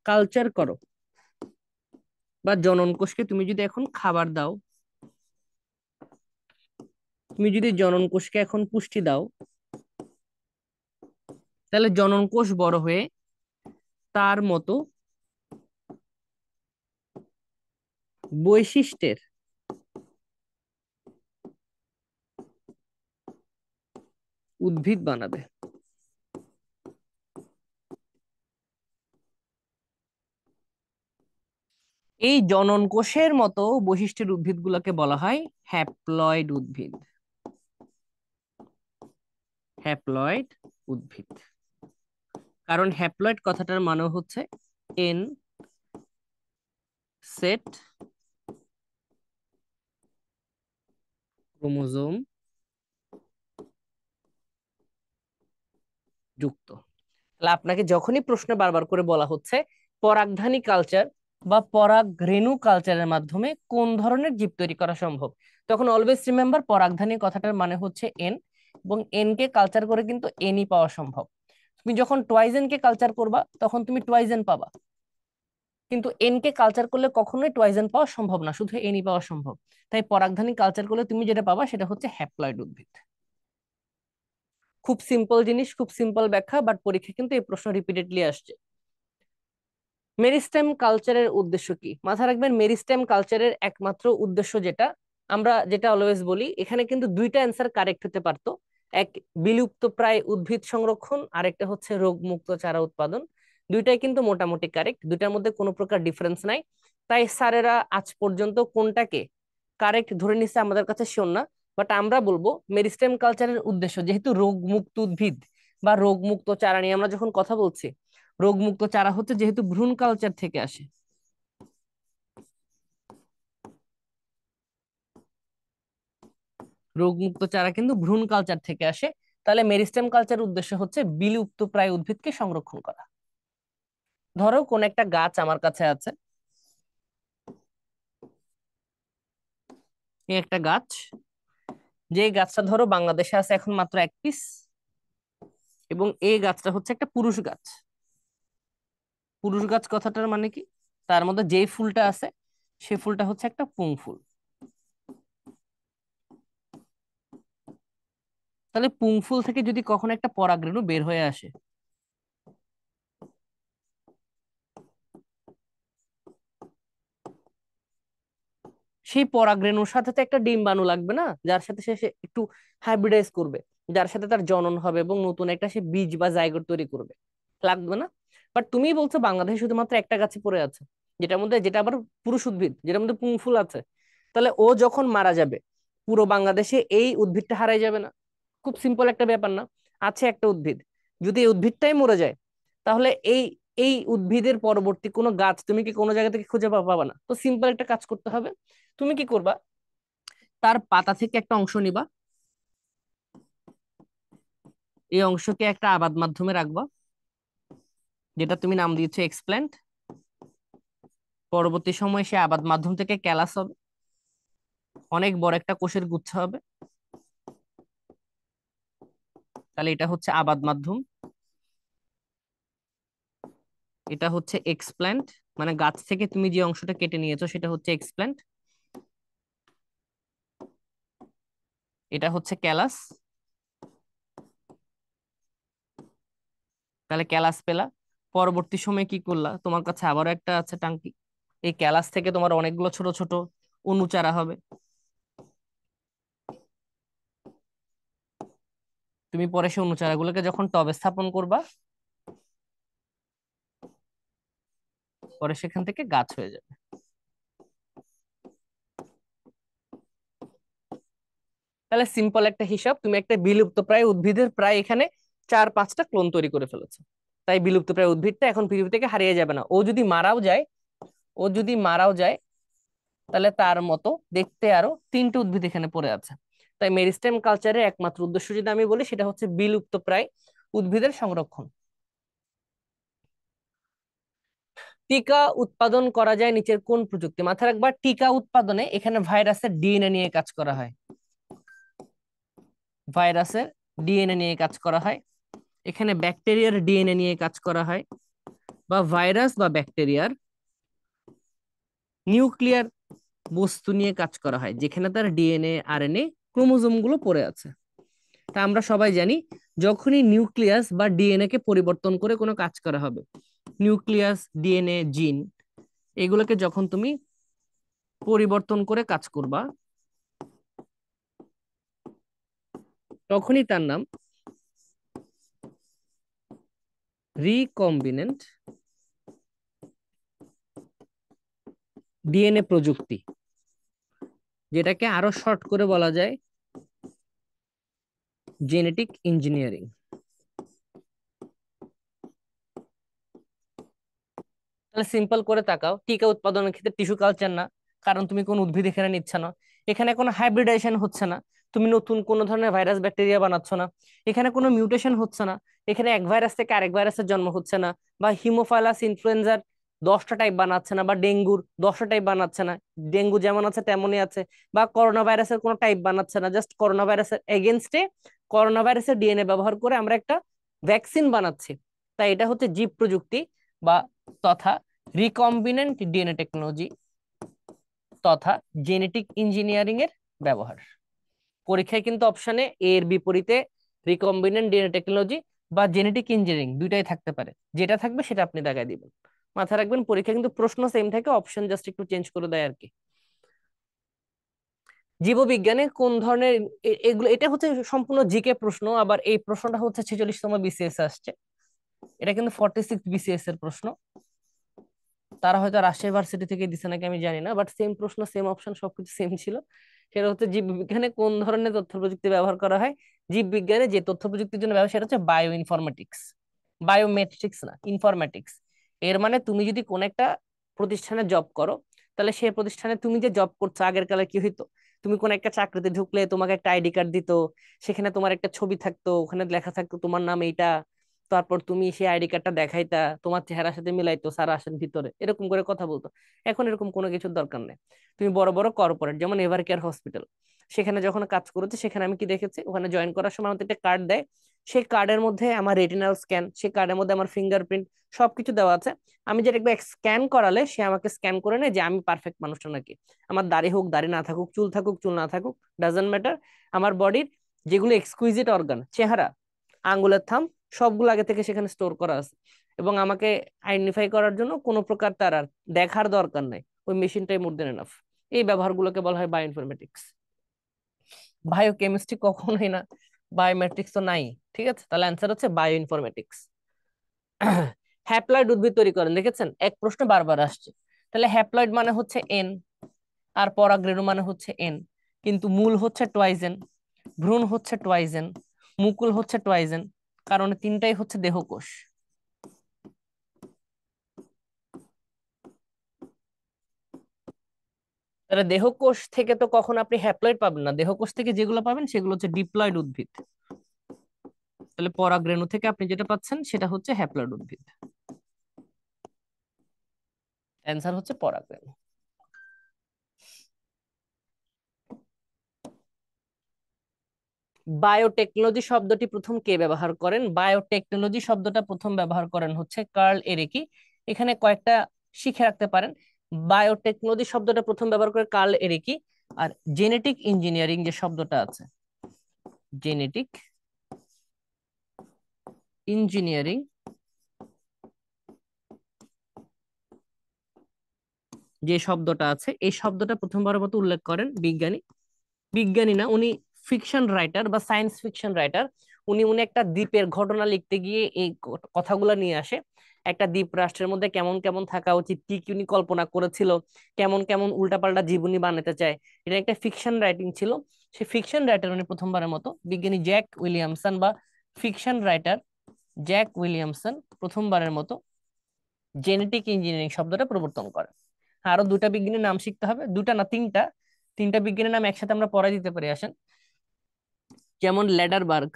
কালচার করো, বা জনন কোষকে তুমি যদি এখন খাবার দাও, তুমি যদি জনন কোষকে এখন পুষ্টি দাও, তাহলে জনন কোষ বড় হয়ে তার মতো বৈশিষ্ট্যের উদ্ভিদ বানাবে। এই জনন কোষের মতো বৈশিষ্ট্যের উদ্ভিদগুলোকে বলা হয় হ্যাপ্লয়েড উদ্ভিদ। হ্যাপ্লয়েড উদ্ভিদ, কারণ হ্যাপ্লয়েড কথাটার মানে হচ্ছে এন সেট ক্রোমোজোম যুক্ত। তাহলে আপনাকে যখনই প্রশ্ন বারবার করে বলা হচ্ছে পরাগধানী কালচার বা পরাগ রেণু কালচারের মাধ্যমে কোন ধরনের জীব তৈরি করা সম্ভব, তখন অলওয়েজ রিমেম্বার পরাগধানী কথাটার মানে হচ্ছে এন, এবং এন কে কালচার করে কিন্তু এনই পাওয়া সম্ভব। তুমি যখন টয়েজেন কে কালচার করবা, তখন তুমি টয়েজেন পাবা, কিন্তু এন কে কালচার করলে কখনোই টয়েজেন পাওয়া সম্ভব না, শুধু এনই পাওয়া সম্ভব। তাই পরাগধানী কালচার করলে তুমি যেটা পাবা সেটা হচ্ছে হ্যাপ্লয়েড উদ্ভিদ। খুব সিম্পল জিনিস, খুব সিম্পল ব্যাখ্যা, বাট পরীক্ষা কিন্তু এই প্রশ্ন রিপিটেডলি আসছে। মেরিস্টেম কালচারের উদ্দেশ্য কি? মাথা রাখবেন, মেরিস্টেম কালচারের একমাত্র উদ্দেশ্য যেটা, আমরা যেটা অলওয়েজ বলি, এখানে কিন্তু দুইটা অ্যান্সার কারেক্ট হতে পারতো। এক, বিলুপ্ত প্রায় উদ্ভিদ সংরক্ষণ, আর একটা হচ্ছে রোগমুক্ত চারা উৎপাদন। দুইটাই কিন্তু মোটামুটি কারেক্ট, দুইটার মধ্যে কোনো প্রকার ডিফারেন্স নাই। তাই স্যারেরা আজ পর্যন্ত কোনটাকে কারেক্ট ধরে নিচ্ছে আমাদের কাছে শিওর না। বাট আমরা বলবো মেরিস্টেম কালচারের উদ্দেশ্য, যেহেতু রোগমুক্ত উদ্ভিদ বা রোগমুক্ত চারা নিয়ে আমরা যখন কথা বলছি, রোগমুক্ত চারা হচ্ছে যেহেতু ভ্রূণ কালচার থেকে আসে, রোগমুক্ত চারা কিন্তু ভ্রূণ কালচার থেকে আসে। তাহলে মেরিস্টেম কালচার উদ্দেশ্য হচ্ছে বিলুপ্ত প্রায় উদ্ভিদকে সংরক্ষণ করা। ধরো কোন একটা গাছ আমার কাছে আছে, এই একটা গাছ, যে গাছটা ধরো বাংলাদেশে আছে এখন মাত্র 1 পিস, এবং এই গাছটা হচ্ছে একটা পুরুষ গাছ। পুরুষ গাছ কথাটার মানে কি, তার মধ্যে যেই ফুলটা আছে সেই ফুলটা হচ্ছে একটা পুং ফুল। তাহলে পুং ফুল থেকে যদি কখনো একটা পরাগরেণু বের হয়ে আসে, সেই পরাগরেণুর সাথে তো একটা ডিম্বাণু লাগবে না, যার সাথে সে সে একটু হাইব্রিডাইজ করবে, যার সাথে তার জনন হবে এবং নতুন একটা সে বীজ বা জাইগোট তৈরি করবে, লাগবে না? বাট তুমি বলছো বাংলাদেশে শুধুমাত্র একটা গাছে পড়ে আছে, যেটার মধ্যে, যেটা আবার পুরুষ উদ্ভিদ, যেটার মধ্যে পুং ফুল আছে। তাহলে ও যখন মারা যাবে, পুরো বাংলাদেশে এই উদ্ভিদটা হারাই যাবে না? খুব সিম্পল একটা ব্যাপার না? আছে একটা উদ্ভিদ, যদি এই উদ্ভিদটাই মরে যায়, তাহলে এই এই উদ্ভিদের পরবর্তী কোনো গাছ তুমি কি কোনো জায়গা থেকে খুঁজে পাবা না? তো সিম্পল একটা কাজ করতে হবে। তুমি কি করবা, তার পাতা থেকে একটা অংশ নিবা, এই অংশকে একটা আবাদ মাধ্যমে রাখবা, যেটা তুমি নাম দিয়েছো এক্সপ্ল্যান্ট। পরবর্তী সময়ে সে আবাদ মাধ্যম থেকে ক্যালাস হবে, অনেক বড় একটা কোষের গুচ্ছ হবে। তাহলে এটা হচ্ছে আবাদ মাধ্যম, এটা হচ্ছে এক্সপ্ল্যান্ট, মানে গাছ থেকে তুমি যে অংশটা কেটে নিয়েছো সেটা হচ্ছে এক্সপ্ল্যান্ট, এটা হচ্ছে ক্যালাস। তাহলে ক্যালাস পেলা, পরবর্তী সময়ে কি করলা, তোমার কাছে আবারও একটা আছে টাঙ্কি, এই ক্যালাস থেকে তোমার অনেকগুলো ছোট ছোট অনুচারা হবে। তুমি পরে সেই অনুচারাগুলোকে যখন টবে স্থাপন করবা, পরে সেখান থেকে গাছ হয়ে যাবে। তাহলে সিম্পল একটা হিসাব, তুমি একটা বিলুপ্ত প্রায় উদ্ভিদের প্রায় এখানে 4-5টা ক্লোন তৈরি করে ফেলেছো। তাই বিলুপ্ত প্রায় উদ্ভিদটা এখন পৃথিবী থেকে হারিয়ে যাবে না। ও যদি মারাও যায়, ও যদি মারাও যায়, তাহলে তার মতো দেখতে আরো 3টে উদ্ভিদ এখানে পড়ে আছে। তাই মেরিস্টেম কালচারের একমাত্র উদ্দেশ্য যদি আমি বলি, সেটা হচ্ছে বিলুপ্ত প্রায় উদ্ভিদের সংরক্ষণ। টিকা উৎপাদন করা যায় নিচের কোন প্রযুক্তি? মাথায় রাখবা, টিকা উৎপাদনে এখানে ভাইরাসের ডিএনএ নিয়ে কাজ করা হয়, ভাইরাসের ডিএনএ নিয়ে কাজ করা হয়, এখানে ব্যাকটেরিয়ার ডিএনএ নিয়ে কাজ করা হয়, বা ভাইরাস বা ব্যাকটেরিয়ার নিউক্লিয়ার বস্তু নিয়ে কাজ করা হয়, যেখানে তার ডিএনএ আরএনএ ক্রোমোজোম গুলো পড়ে আছে। তা আমরা সবাই জানি, যখনই নিউক্লিয়াস বা ডিএনএ কে পরিবর্তন করে কোনো কাজ করা হবে, নিউক্লিয়াস, ডিএনএ, জিন, এগুলোকে যখন তুমি পরিবর্তন করে কাজ করবা, তখনই তার নাম রিকম্বিনেন্ট ডিএনএ প্রযুক্তি, যেটাকে আরো শর্ট করে বলা যায় জেনেটিক ইঞ্জিনিয়ারিং। তাহলে সিম্পল করে তাকাও, টিকা উৎপাদনের ক্ষেত্রে টিস্যু কালচার না, কারণ তুমি কোন উদ্ভিদ এখানে নিচ্ছ না, এখানে কোনো হাইব্রিডাইজেশন হচ্ছে না, তুমি নতুন কোন ধরনের ভাইরাস ব্যাকটেরিয়া বানাচ্ছ না, এখানে কোনো মিউটেশন হচ্ছে না, এখানে এক ভাইরাস থেকে আরেক ভাইরাসের জন্ম হচ্ছে না, বা হিমোফাইলাস ইনফ্লুয়েঞ্জার 10টা টাইপ বানাচ্ছে না, বা ডেঙ্গুর 10টা টাইপ বানাচ্ছে না, ডেঙ্গু যেমন আছে তেমনই আছে, বা করোনা ভাইরাসের কোনো টাইপ বানাচ্ছে না, জাস্ট করোনা ভাইরাসের এগেনস্টে করোনা ভাইরাসের ডিএনএ ব্যবহার করে আমরা একটা ভ্যাকসিন বানাচ্ছি। তাই এটা হচ্ছে জীব প্রযুক্তি বা তথা রিকম্বিনেন্ট ডিএনএ টেকনোলজি তথা জেনেটিক ইঞ্জিনিয়ারিং এর ব্যবহার। পরীক্ষায় কিন্তু অপশনে এর বিপরীতে রিকম্বিনেন্ট ডিএনএ টেকনোলজি বা জেনেটিক ইঞ্জিনিয়ারিং দুইটাই থাকতে পারে, যেটা থাকবে সেটা আপনি দাগায় দিবেন। মাথায় রাখবেন, পরীক্ষা কিন্তু প্রশ্ন সেম থাকে, অপশন জাস্ট একটু চেঞ্জ করে দেয় আর কি। জীববিজ্ঞানে কোন ধরনের এগুলো, এটা হচ্ছে সম্পূর্ণ জিকে প্রশ্ন, আবার এই প্রশ্নটা হচ্ছে 46তম বিসিএস আসছে, এটা কিন্তু 46 বিসিএস এর প্রশ্ন। তারা হয়তো রাজশাহী ভার্সিটি থেকে দিছে নাকি আমি জানি না, বাট সেম প্রশ্ন, সেম অপশন, সবকিছু সেম ছিল। সেটা হচ্ছে জীববিজ্ঞানে কোন ধরনের তথ্য প্রযুক্তি ব্যবহার করা হয়? জীববিজ্ঞানে যে তথ্য প্রযুক্তির জন্য ব্যবহার, সেটা হচ্ছে বায়ো ইনফরমেটিক্স, বায়োমেট্রিক্স না, ইনফরমেটিক্স। এর মানে তুমি যদি কোন একটা প্রতিষ্ঠানে জব করো, তাহলে সেই প্রতিষ্ঠানে তুমি যে জব করছো, আগের কালে কি হইতো, তুমি কোন একটা চাকরিতে ঢুকলে তোমাকে একটা আইডি কার্ড দিত, সেখানে তোমার একটা ছবি থাকতো, ওখানে লেখা থাকতো তোমার নাম এইটা, তারপর তুমি সেই আইডি কার্ডটা দেখাইতা, তোমার চেহারার সাথে মিলাইতো, স্যার আসেন ভিতরে, এরকম করে কথা বলতো। এখন এরকম কোনো কিছুর দরকার নেই। তুমি বড় বড় কর্পোরেট যেমন এভার কেয়ার হসপিটাল, সেখানে যখন কাজ করেছি সেখানে আমি কি দেখেছি, ওখানে জয়েন করার সময় আমাদের একটা কার্ড দেয়। সেই কার্ডের মধ্যে আমার রেটিনাল স্ক্যান, সেই কার্ডের মধ্যে আমার ফিঙ্গারপ্রিন্ট সবকিছু দেওয়া আছে। আমি যেটা একবার স্ক্যান করালে সে আমাকে স্ক্যান করে নেয় যে আমি পারফেক্ট মানুষটা নাকি। আমার দাড়ি হোক দাড়ি না থাকুক, চুল থাকুক চুল না থাকুক, ডাজন্ট ম্যাটার। আমার বডির যেগুলো এক্সকুইজিট অর্গান, চেহারা, আঙ্গুলের থাম্ব, সবগুলো আগে থেকে সেখানে স্টোর করা আছে। এবং আমাকে আইডেন্টিফাই করার জন্য কোনো প্রকার তার আর দেখার দরকার নাই, ওই মেশিনটাই মোর দেন এনাফ। এই ব্যবহারগুলোকে বলা হয় বায়োইনফরমেটিক্স। বায়োকেমিস্ট্রি কখনোই না, বায়োমেট্রিক্স তো নাই। ঠিক আছে, তাহলে অ্যান্সার হচ্ছে বায়োইনফরমেটিক্স। হ্যাপ্লয়েড উদ্ভিদ তৈরি করেন, দেখেছেন এক প্রশ্ন বারবার আসছে। তাহলে হ্যাপ্লয়েড মানে হচ্ছে এন, আর পরাগরেণু মানে হচ্ছে এন, কিন্তু মূল হচ্ছে টয়েজেন, ভ্রূণ হচ্ছে টয়েজেন, মুকুল হচ্ছে টয়েজেন, কারণ তিনটাই হচ্ছে দেহকোষ। তাহলে দেহকোষ থেকে তো কখন আপনি হ্যাপ্লয়েড পাবেন না, দেহকোষ থেকে যেগুলো পাবেন সেগুলো হচ্ছে ডিপ্লয়েড উদ্ভিদ। তাহলে পরাগরেণু থেকে আপনি যেটা পাচ্ছেন সেটা হচ্ছে হ্যাপ্লয়েড উদ্ভিদ। অ্যান্সার হচ্ছে পরাগরেণু। বায়োটেকনোলজি শব্দটি প্রথম কে ব্যবহার করেন? বায়োটেকনোলজি শব্দটা প্রথম ব্যবহার করেন হচ্ছে কার্ল এরিকি। এখানে কয়েকটা শিখে রাখতে পারেন। বায়োটেকনোলজি শব্দটা প্রথম ব্যবহার করে কার্ল এরিকি। আর জেনেটিক ইঞ্জিনিয়ারিং যে শব্দটা আছে, জেনেটিক ইঞ্জিনিয়ারিং যে শব্দটা আছে, এই শব্দটা প্রথমবারের মতো উল্লেখ করেন বিজ্ঞানী, বিজ্ঞানী না উনি ফিকশন রাইটার বা সায়েন্স ফিকশন রাইটার। উনি উনি একটা দ্বীপের ঘটনা লিখতে গিয়ে এই কথাগুলো নিয়ে আসে। একটা দ্বীপ রাষ্ট্রের মধ্যে কেমন কেমন থাকা উচিত, কি কি উনি কল্পনা করেছিল, কেমন কেমন উল্টাপাল্টা জীবনী বানাতে চায়, এটা একটা ফিকশন রাইটিং ছিল। সেই ফিকশন রাইটার উনি প্রথমবারের মতো বিজ্ঞানী জ্যাক উইলিয়ামসন বা ফিকশন রাইটার জ্যাক উইলিয়ামসন প্রথমবারের মতো জেনেটিক ইঞ্জিনিয়ারিং শব্দটা প্রবর্তন করে। আরো দুটা বিজ্ঞানীর নাম শিখতে হবে, দুটা না তিনটা, তিনটা বিজ্ঞানীর নাম একসাথে আমরা পড়াই দিতে পারি, আসেন। যেমন ল্যাডারবার্গ,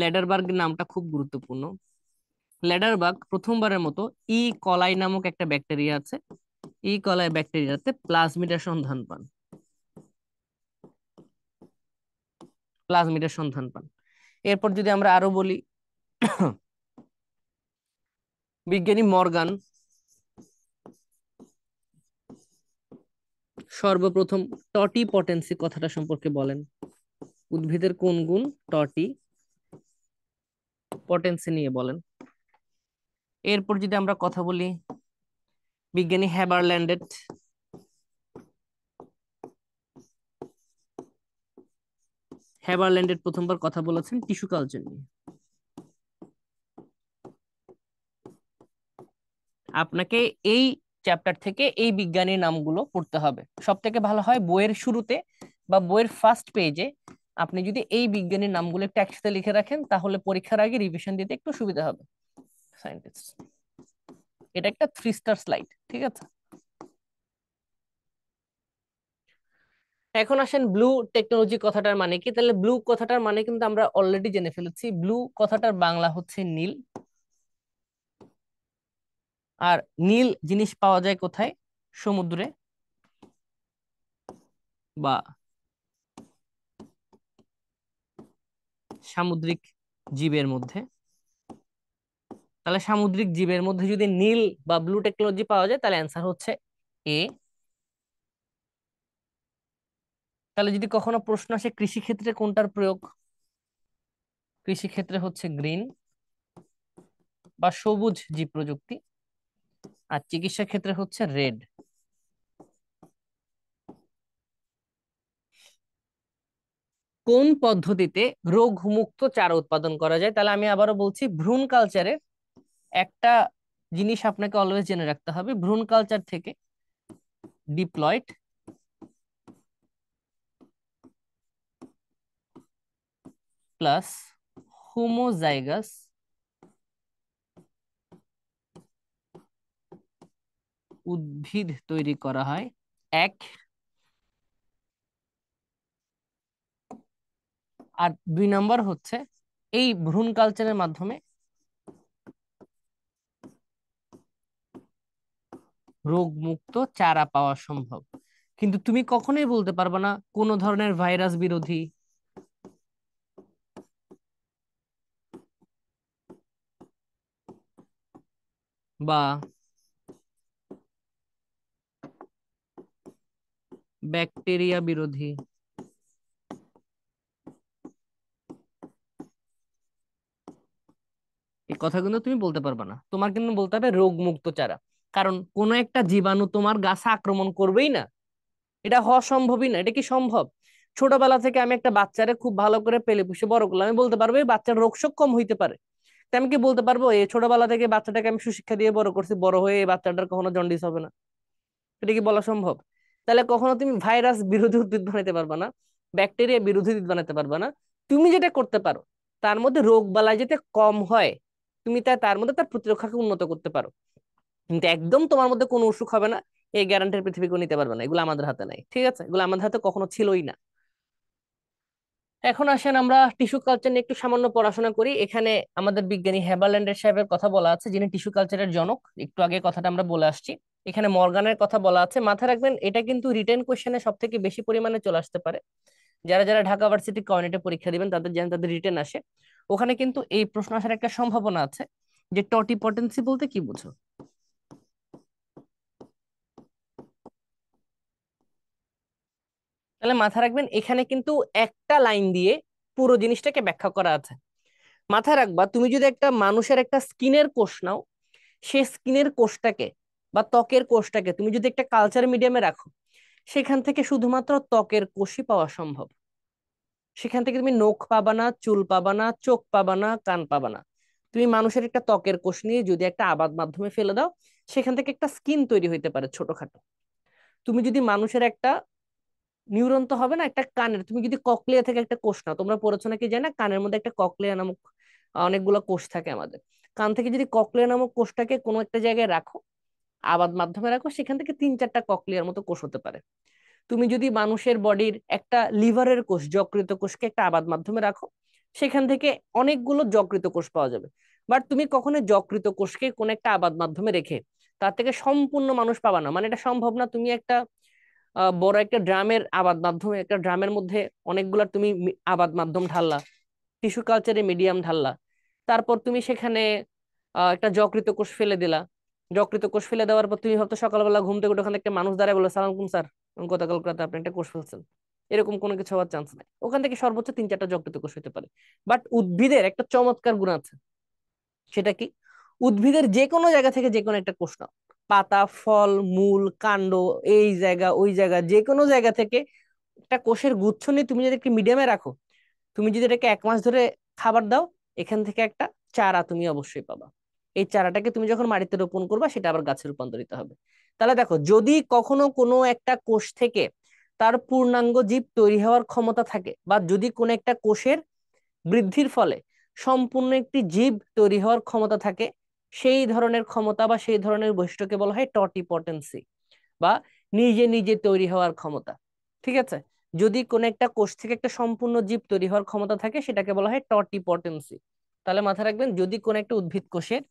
ল্যাডারবার্গ নামটা খুব গুরুত্বপূর্ণ। ল্যাডারবার্গ প্রথমবারের মতো ই কলাই নামক একটা ব্যাকটেরিয়া আছে, ই কলাই ব্যাকটেরিয়াতে প্লাজমিডের সন্ধান পান, প্লাজমিডের সন্ধান পান। এরপর যদি আমরা আরো বলি, বিজ্ঞানী মর্গান সর্বপ্রথম টটি পটেন্সি কথাটা সম্পর্কে বলেন। উদ্ভিদের কোন গুণ? টটি পটেন্সি নিয়ে বলেন। এরপর যদি আমরা কথা বলি, বিজ্ঞানী হ্যাবারল্যান্ডেট, হ্যাবারল্যান্ডেট প্রথমবার কথা বলেছেন টিস্যু কালচার নিয়ে। আপনাকে এই চ্যাপ্টার থেকে এই বিজ্ঞানীর নামগুলো পড়তে হবে। সব থেকে ভালো হয় বইয়ের শুরুতে বা বইয়ের ফার্স্ট পেজে আপনি যদি এই বিজ্ঞানীর নামগুলো একটু একসাথে লিখে রাখেন, তাহলে পরীক্ষার আগে রিভিশন দিতে একটু সুবিধা হবে। সায়েন্টিস্ট, এটা একটা 3 স্টার স্লাইড, ঠিক আছে। এখন আসেন ব্লু টেকনোলজি কথাটার মানে কি। তাহলে ব্লু কথাটার মানে কিন্তু আমরা অলরেডি জেনে ফেলেছি, ব্লু কথাটার বাংলা হচ্ছে নীল। আর নীল জিনিস পাওয়া যায় কোথায়? সমুদ্রে বা সামুদ্রিক জীবের মধ্যে। তাহলে সামুদ্রিক জীবের মধ্যে যদি নীল বা ব্লু টেকনোলজি পাওয়া যায় তাহলে অ্যান্সার হচ্ছে এ। তাহলে যদি কখনো প্রশ্ন আসে কৃষি ক্ষেত্রে কোনটার প্রয়োগ, কৃষি ক্ষেত্রে হচ্ছে গ্রিন বা সবুজ জীব প্রযুক্তি, আর চিকিৎসা ক্ষেত্রে হচ্ছে রেড। কোন পদ্ধতিতে রোগ মুক্ত চারা উৎপাদন করা যায়? তাহলে আমি আবারও বলছি, ভ্রূণ কালচারের একটা জিনিস আপনাকে অলওয়েজ জেনে রাখতে হবে, ভ্রূণ কালচার থেকে ডিপ্লয়েড প্লাস হোমোজাইগাস উদ্ভিদ তৈরি করা হয় এক। আর 2 নম্বর হচ্ছে এই ভ্রূণ কালচারের মাধ্যমে রোগমুক্ত চারা পাওয়া সম্ভব। কিন্তু তুমি কখনোই বলতে পারবে না কোন ধরনের ভাইরাস বিরোধী বা ব্যাকটেরিয়া বিরোধী এই কথা কিন্তু তুমি বলতে পারবে না। তোমার কিন্তু বলতে হবে রোগমুক্ত চারা। কারণ কোনো একটা জীবাণু তোমার গাছে আক্রমণ করবেই না, এটা হওয়া সম্ভবই না। এটা কি সম্ভব? ছোটবেলা থেকে আমি একটা বাচ্চারে খুব ভালো করে পেলে পুষে বড় করলাম, আমি বলতে পারবো এই বাচ্চার রোগ শোক কম হইতে পারে। তা আমি কি বলতে পারবো এই ছোটবেলা থেকে বাচ্চাটাকে আমি সুশিক্ষা দিয়ে বড় করছি, বড় হয়ে এই বাচ্চাটার কখনো জন্ডিস হবে না? এটা কি বলা সম্ভব? তাহলে কখনো তুমি ভাইরাস বিরোধী উদ্ভিদ বানাইতে পারবা না, ব্যাকটেরিয়া বিরোধী উদ্ভিদ বানাতে পারবা না। তুমি যেটা করতে পারো তার মধ্যে রোগ বালাই যাতে কম হয়, তুমি তার মধ্যে তার প্রতিরক্ষাকে উন্নত করতে পারো। কিন্তু একদম তোমার মধ্যে কোনো অসুখ হবে না এই গ্যারান্টির পৃথিবী কেউ নিতে পারবে না। এগুলো আমাদের হাতে নাই, ঠিক আছে? এগুলো আমাদের হাতে কখনো ছিলই না। এখন আসেন আমরা টিস্যু কালচার নিয়ে একটু সামান্য পড়াশোনা করি। এখানে আমাদের বিজ্ঞানী হেবারল্যান্ডের সাহেবের কথা বলা আছে, যিনি টিস্যু কালচারের জনক। একটু আগে কথাটা আমরা বলে আসছি। এখানে মর্গানের কথা বলা আছে, মাথায় রাখবেন এটা কিন্তু রিটেন কোশ্চেনে সব থেকে বেশি পরিমাণে চলে আসতে পারে। যারা যারা ঢাকা ভার্সিটি কমিউনিটি পরীক্ষা দিবেন তাদের যেন তাদের রিটেন আসে, ওখানে কিন্তু এই প্রশ্ন আসার একটা সম্ভাবনা আছে যে টটিপটেন্সি বলতে কি বুঝো। তাহলে মাথায় রাখবেন এখানে কিন্তু একটা লাইন দিয়ে পুরো জিনিসটাকে ব্যাখ্যা করা আছে। মাথায় রাখবা তুমি যদি একটা মানুষের একটা স্কিনের কোষ নাও, সে স্কিনের কোষটাকে বা ত্বকের কোষটাকে তুমি যদি একটা কালচার মিডিয়ামে রাখো, সেখান থেকে শুধুমাত্র ত্বকের কোষই পাওয়া সম্ভব। সেখান থেকে তুমি নখ পাবা না, চুল পাবা না, চোখ পাবা না, কান পাবা না। তুমি মানুষের একটা ত্বকের কোষ নিয়ে যদি একটা আবাদ মাধ্যমে ফেলে দাও, সেখান থেকে একটা স্কিন তৈরি হইতে পারে ছোটখাটো। তুমি যদি মানুষের একটা নিউরন তো হবে না, একটা কানের তুমি যদি ককলিয়া থেকে একটা কোষ নাও, তোমরা পড়েছো নাকি জানি না, কানের মধ্যে একটা ককলিয়া নামক অনেকগুলো কোষ থাকে আমাদের। কান থেকে যদি ককলিয়া নামক কোষটাকে কোনো একটা জায়গায় রাখো, আবাদ মাধ্যমে রাখো, সেখান থেকে 3-4টা ককলিয়ার মতো কোষ হতে পারে। তুমি যদি মানুষের বডির একটা লিভারের কোষ, যকৃত কোষকে একটা আবাদ মাধ্যমে রাখো, সেখান থেকে অনেকগুলো যকৃত কোষ পাওয়া যাবে। বাট তুমি কখনো যকৃত কোষকে কোন একটা আবাদ মাধ্যমে রেখে তার থেকে সম্পূর্ণ মানুষ পাবা না, মানে এটা সম্ভব না। তুমি একটা বড় একটা ড্রামের আবাদ মাধ্যমে, একটা ড্রামের মধ্যে অনেকগুলা তুমি আবাদ মাধ্যম ঢাললা, টিস্যু কালচারে মিডিয়াম ঢাললা, তারপর তুমি সেখানে একটা যকৃত কোষ ফেলে দিলা। যকৃত কোষ ফেলে দেওয়ার পর তুমি হয়তো সকালবেলা ঘুম থেকে উঠে ওখানে একটা মানুষ দাঁড়ায় বলে, সালাম আলাইকুম স্যার, গতকাল রাতে আপনি একটা কোষ ফেলছেন। এরকম কোনো কিছু হওয়ার চান্স নাই। ওখান থেকে সর্বোচ্চ 3-4টা যকৃত কোষ হতে পারে। বাট উদ্ভিদের একটা চমৎকার গুণ আছে, সেটা কি? উদ্ভিদের যে কোনো জায়গা থেকে যে কোনো একটা কোষ নাও, পাতা, ফল, মূল, কাণ্ড, এই জায়গা ওই জায়গা, যে কোনো জায়গা থেকে একটা কোষের গুচ্ছ নিয়ে তুমি যদি একটা মিডিয়ামে রাখো, তুমি যদি এটাকে 1 মাস ধরে খাবার দাও, এখান থেকে একটা চারা তুমি অবশ্যই পাবা। এই চারাটাকে তুমি যখন মাটিতে রোপণ করবা, সেটা আবার গাছে রূপান্তরিত হবে। তাহলে দেখো, যদি কখনো কোনো একটা কোষ থেকে তার পূর্ণাঙ্গ জীব তৈরি হওয়ার ক্ষমতা থাকে, বা যদি কোনো একটা কোষের বৃদ্ধির ফলে সম্পূর্ণ একটি জীব তৈরি হওয়ার ক্ষমতা থাকে, সেই ধরনের ক্ষমতা বা সেই ধরনের বৈশিষ্ট্যকে বলা হয় টটিপটেন্সি, বা নিজে নিজে তৈরি হওয়ার ক্ষমতা। ঠিক আছে? যদি কোন একটা কোষ থেকে একটা সম্পূর্ণ জীব তৈরি হওয়ার ক্ষমতা থাকে, সেটাকে বলা হয় টটিপটেন্সি। তাহলে মাথায় রাখবেন, যদি কোন একটা উদ্ভিদ কোষের,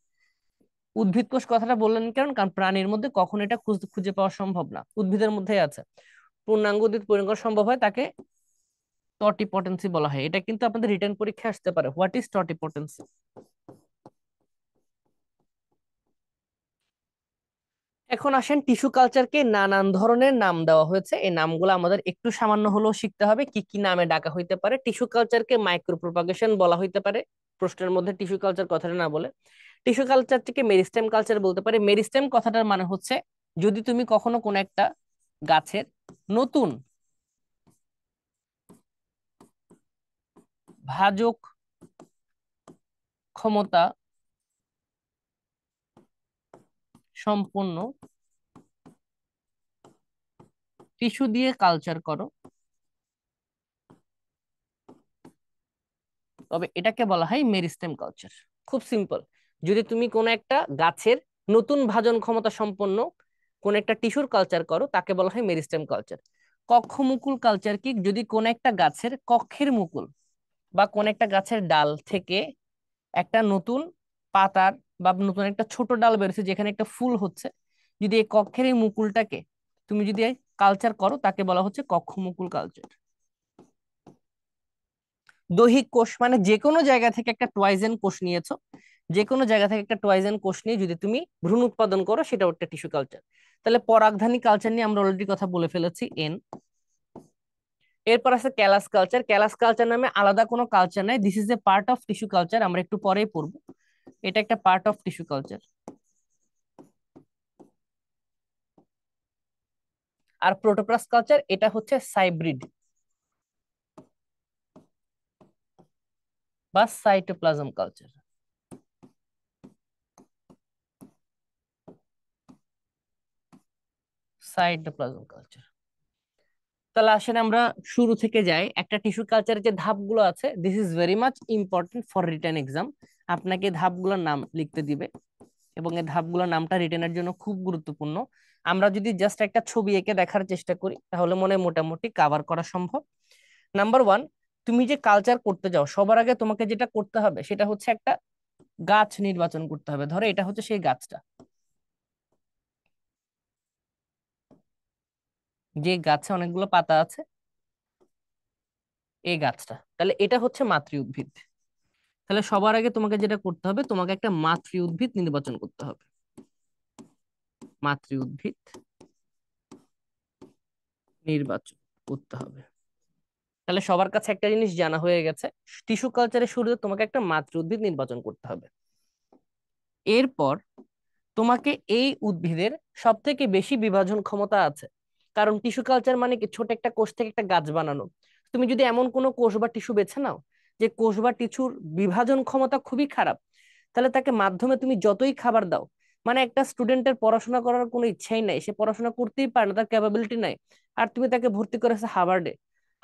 উদ্ভিদ কোষ কথাটা বললেন কারণ কারণ প্রাণীর মধ্যে কখন এটা খুঁজে পাওয়া সম্ভব না, উদ্ভিদের মধ্যেই আছে, পূর্ণাঙ্গ উদ্ভিদ পরিণ করা সম্ভব হয়, তাকে টটিপটেন্সি বলা হয়। এটা কিন্তু আপনাদের রিটেন পরীক্ষায় আসতে পারে, হোয়াট ইজ টটিপটেন্সি। এখন আসেন, টিস্যু কালচারকে নানান ধরনের নাম দেওয়া হয়েছে, এই নামগুলো আমাদের একটু সামান্য হলেও শিখতে হবে কি কি নামে ডাকা হইতে পারে। টিস্যু কালচারকে মাইক্রো প্রপাগেশন বলা হইতে পারে, প্রশ্নের মধ্যে টিস্যু কালচার কথাটা না বলে। টিস্যু কালচারটিকে মেরিস্টেম কালচার বলতে পারে। মেরিস্টেম কথাটার মানে হচ্ছে, যদি তুমি কখনো কোনো একটা গাছের নতুন ভাজক ক্ষমতা সম্পন্ন টিস্যু দিয়ে কালচার করো, তবে এটাকে বলা হয় মেরিস্টেম কালচার। খুব সিম্পল। যদি তুমি কোন একটা গাছের নতুন ভাজন ক্ষমতা সম্পন্ন কোন একটা টিস্যুর কালচার করো, তাকে বলা হয় মেরিস্টেম কালচার। কক্ষ মুকুল কালচার কি? যদি কোন একটা গাছের কক্ষের মুকুল বা কোন একটা গাছের ডাল থেকে একটা নতুন পাতার বা নতুন একটা ছোট ডাল বেরোচ্ছে যেখানে একটা ফুল হচ্ছে, যদি এই কক্ষের এই মুকুলটাকে তুমি যদি কালচার করো তাকে বলা হচ্ছে কক্ষ মুকুল কালচার। দৈহিক কোষ মানে যে কোনো জায়গা থেকে একটা টয়েজেন কোষ নিয়েছো, যে কোনো জায়গা থেকে একটা টয়েজেন কোষ নিয়ে যদি তুমি ভ্রূণ উৎপাদন করো সেটা একটা টিস্যু কালচার। তাহলে পরাগধানী কালচার নিয়ে আমরা অলরেডি কথা বলে ফেলেছি এন। এরপর আছে ক্যালাস কালচার। ক্যালাস কালচার নামে আলাদা কোনো কালচার নাই, this is a part of tissue culture, আমরা একটু পরেই পড়বো। এটা একটা পার্ট অফ টিস্যু কালচার। আর প্রোটোপ্লাস্ট কালচার এটা হচ্ছে সাইব্রিড বা সাইটোপ্লাজম কালচার। Cytoplasm culture. তাহলে আসেন আমরা শুরু থেকে যাই। একটা টিস্যু কালচারের যে ধাপগুলো আছে, this is very much important for written exam. আপনাকে ধাপগুলোর নাম লিখতে দিবে এবং এই ধাপগুলোর নামটা রিটেনের জন্য খুব গুরুত্বপূর্ণ। আমরা যদি জাস্ট একটা ছবি এঁকে দেখার চেষ্টা করি তাহলে মনে হয় মোটামুটি কাভার করা সম্ভব। নাম্বার ওয়ান, তুমি যে কালচার করতে যাও সবার আগে তোমাকে যেটা করতে হবে সেটা হচ্ছে একটা গাছ নির্বাচন করতে হবে। ধরো এটা হচ্ছে সেই গাছটা, যে গাছে অনেকগুলো পাতা আছে, এই গাছটা। তাহলে এটা হচ্ছে মাতৃ উদ্ভিদ। তাহলে সবার আগে তোমাকে যেটা করতে হবে, তোমাকে একটা মাতৃ উদ্ভিদ নির্বাচন করতে হবে। মাতৃ উদ্ভিদ নির্বাচন করতে হবে। তাহলে সবার কাছে একটা জিনিস জানা হয়ে গেছে, টিস্যু কালচারের শুরুতে তোমাকে একটা মাতৃ উদ্ভিদ নির্বাচন করতে হবে। এরপর তোমাকে এই উদ্ভিদের সব থেকে বেশি বিভাজন ক্ষমতা আছে, কারণ টিস্যু কালচার মানে কি ছোট একটা কোষ থেকে একটা গাছ বানানো। তুমি যদি এমন কোনো কোষ বা টিস্যু বেছে নাও যে কোষ বা টিস্যুর বিভাজন ক্ষমতা খুবই খারাপ, তাহলে তাকে মাধ্যমে তুমি যতই খাবার দাও, মানে একটা স্টুডেন্টের পড়াশোনা করার কোনো ইচ্ছাই নাই, সে পড়াশোনা করতেই পারে না, তার ক্যাপাবিলিটি নাই, আর তুমি তাকে ভর্তি করেছো হার্ভার্ডে।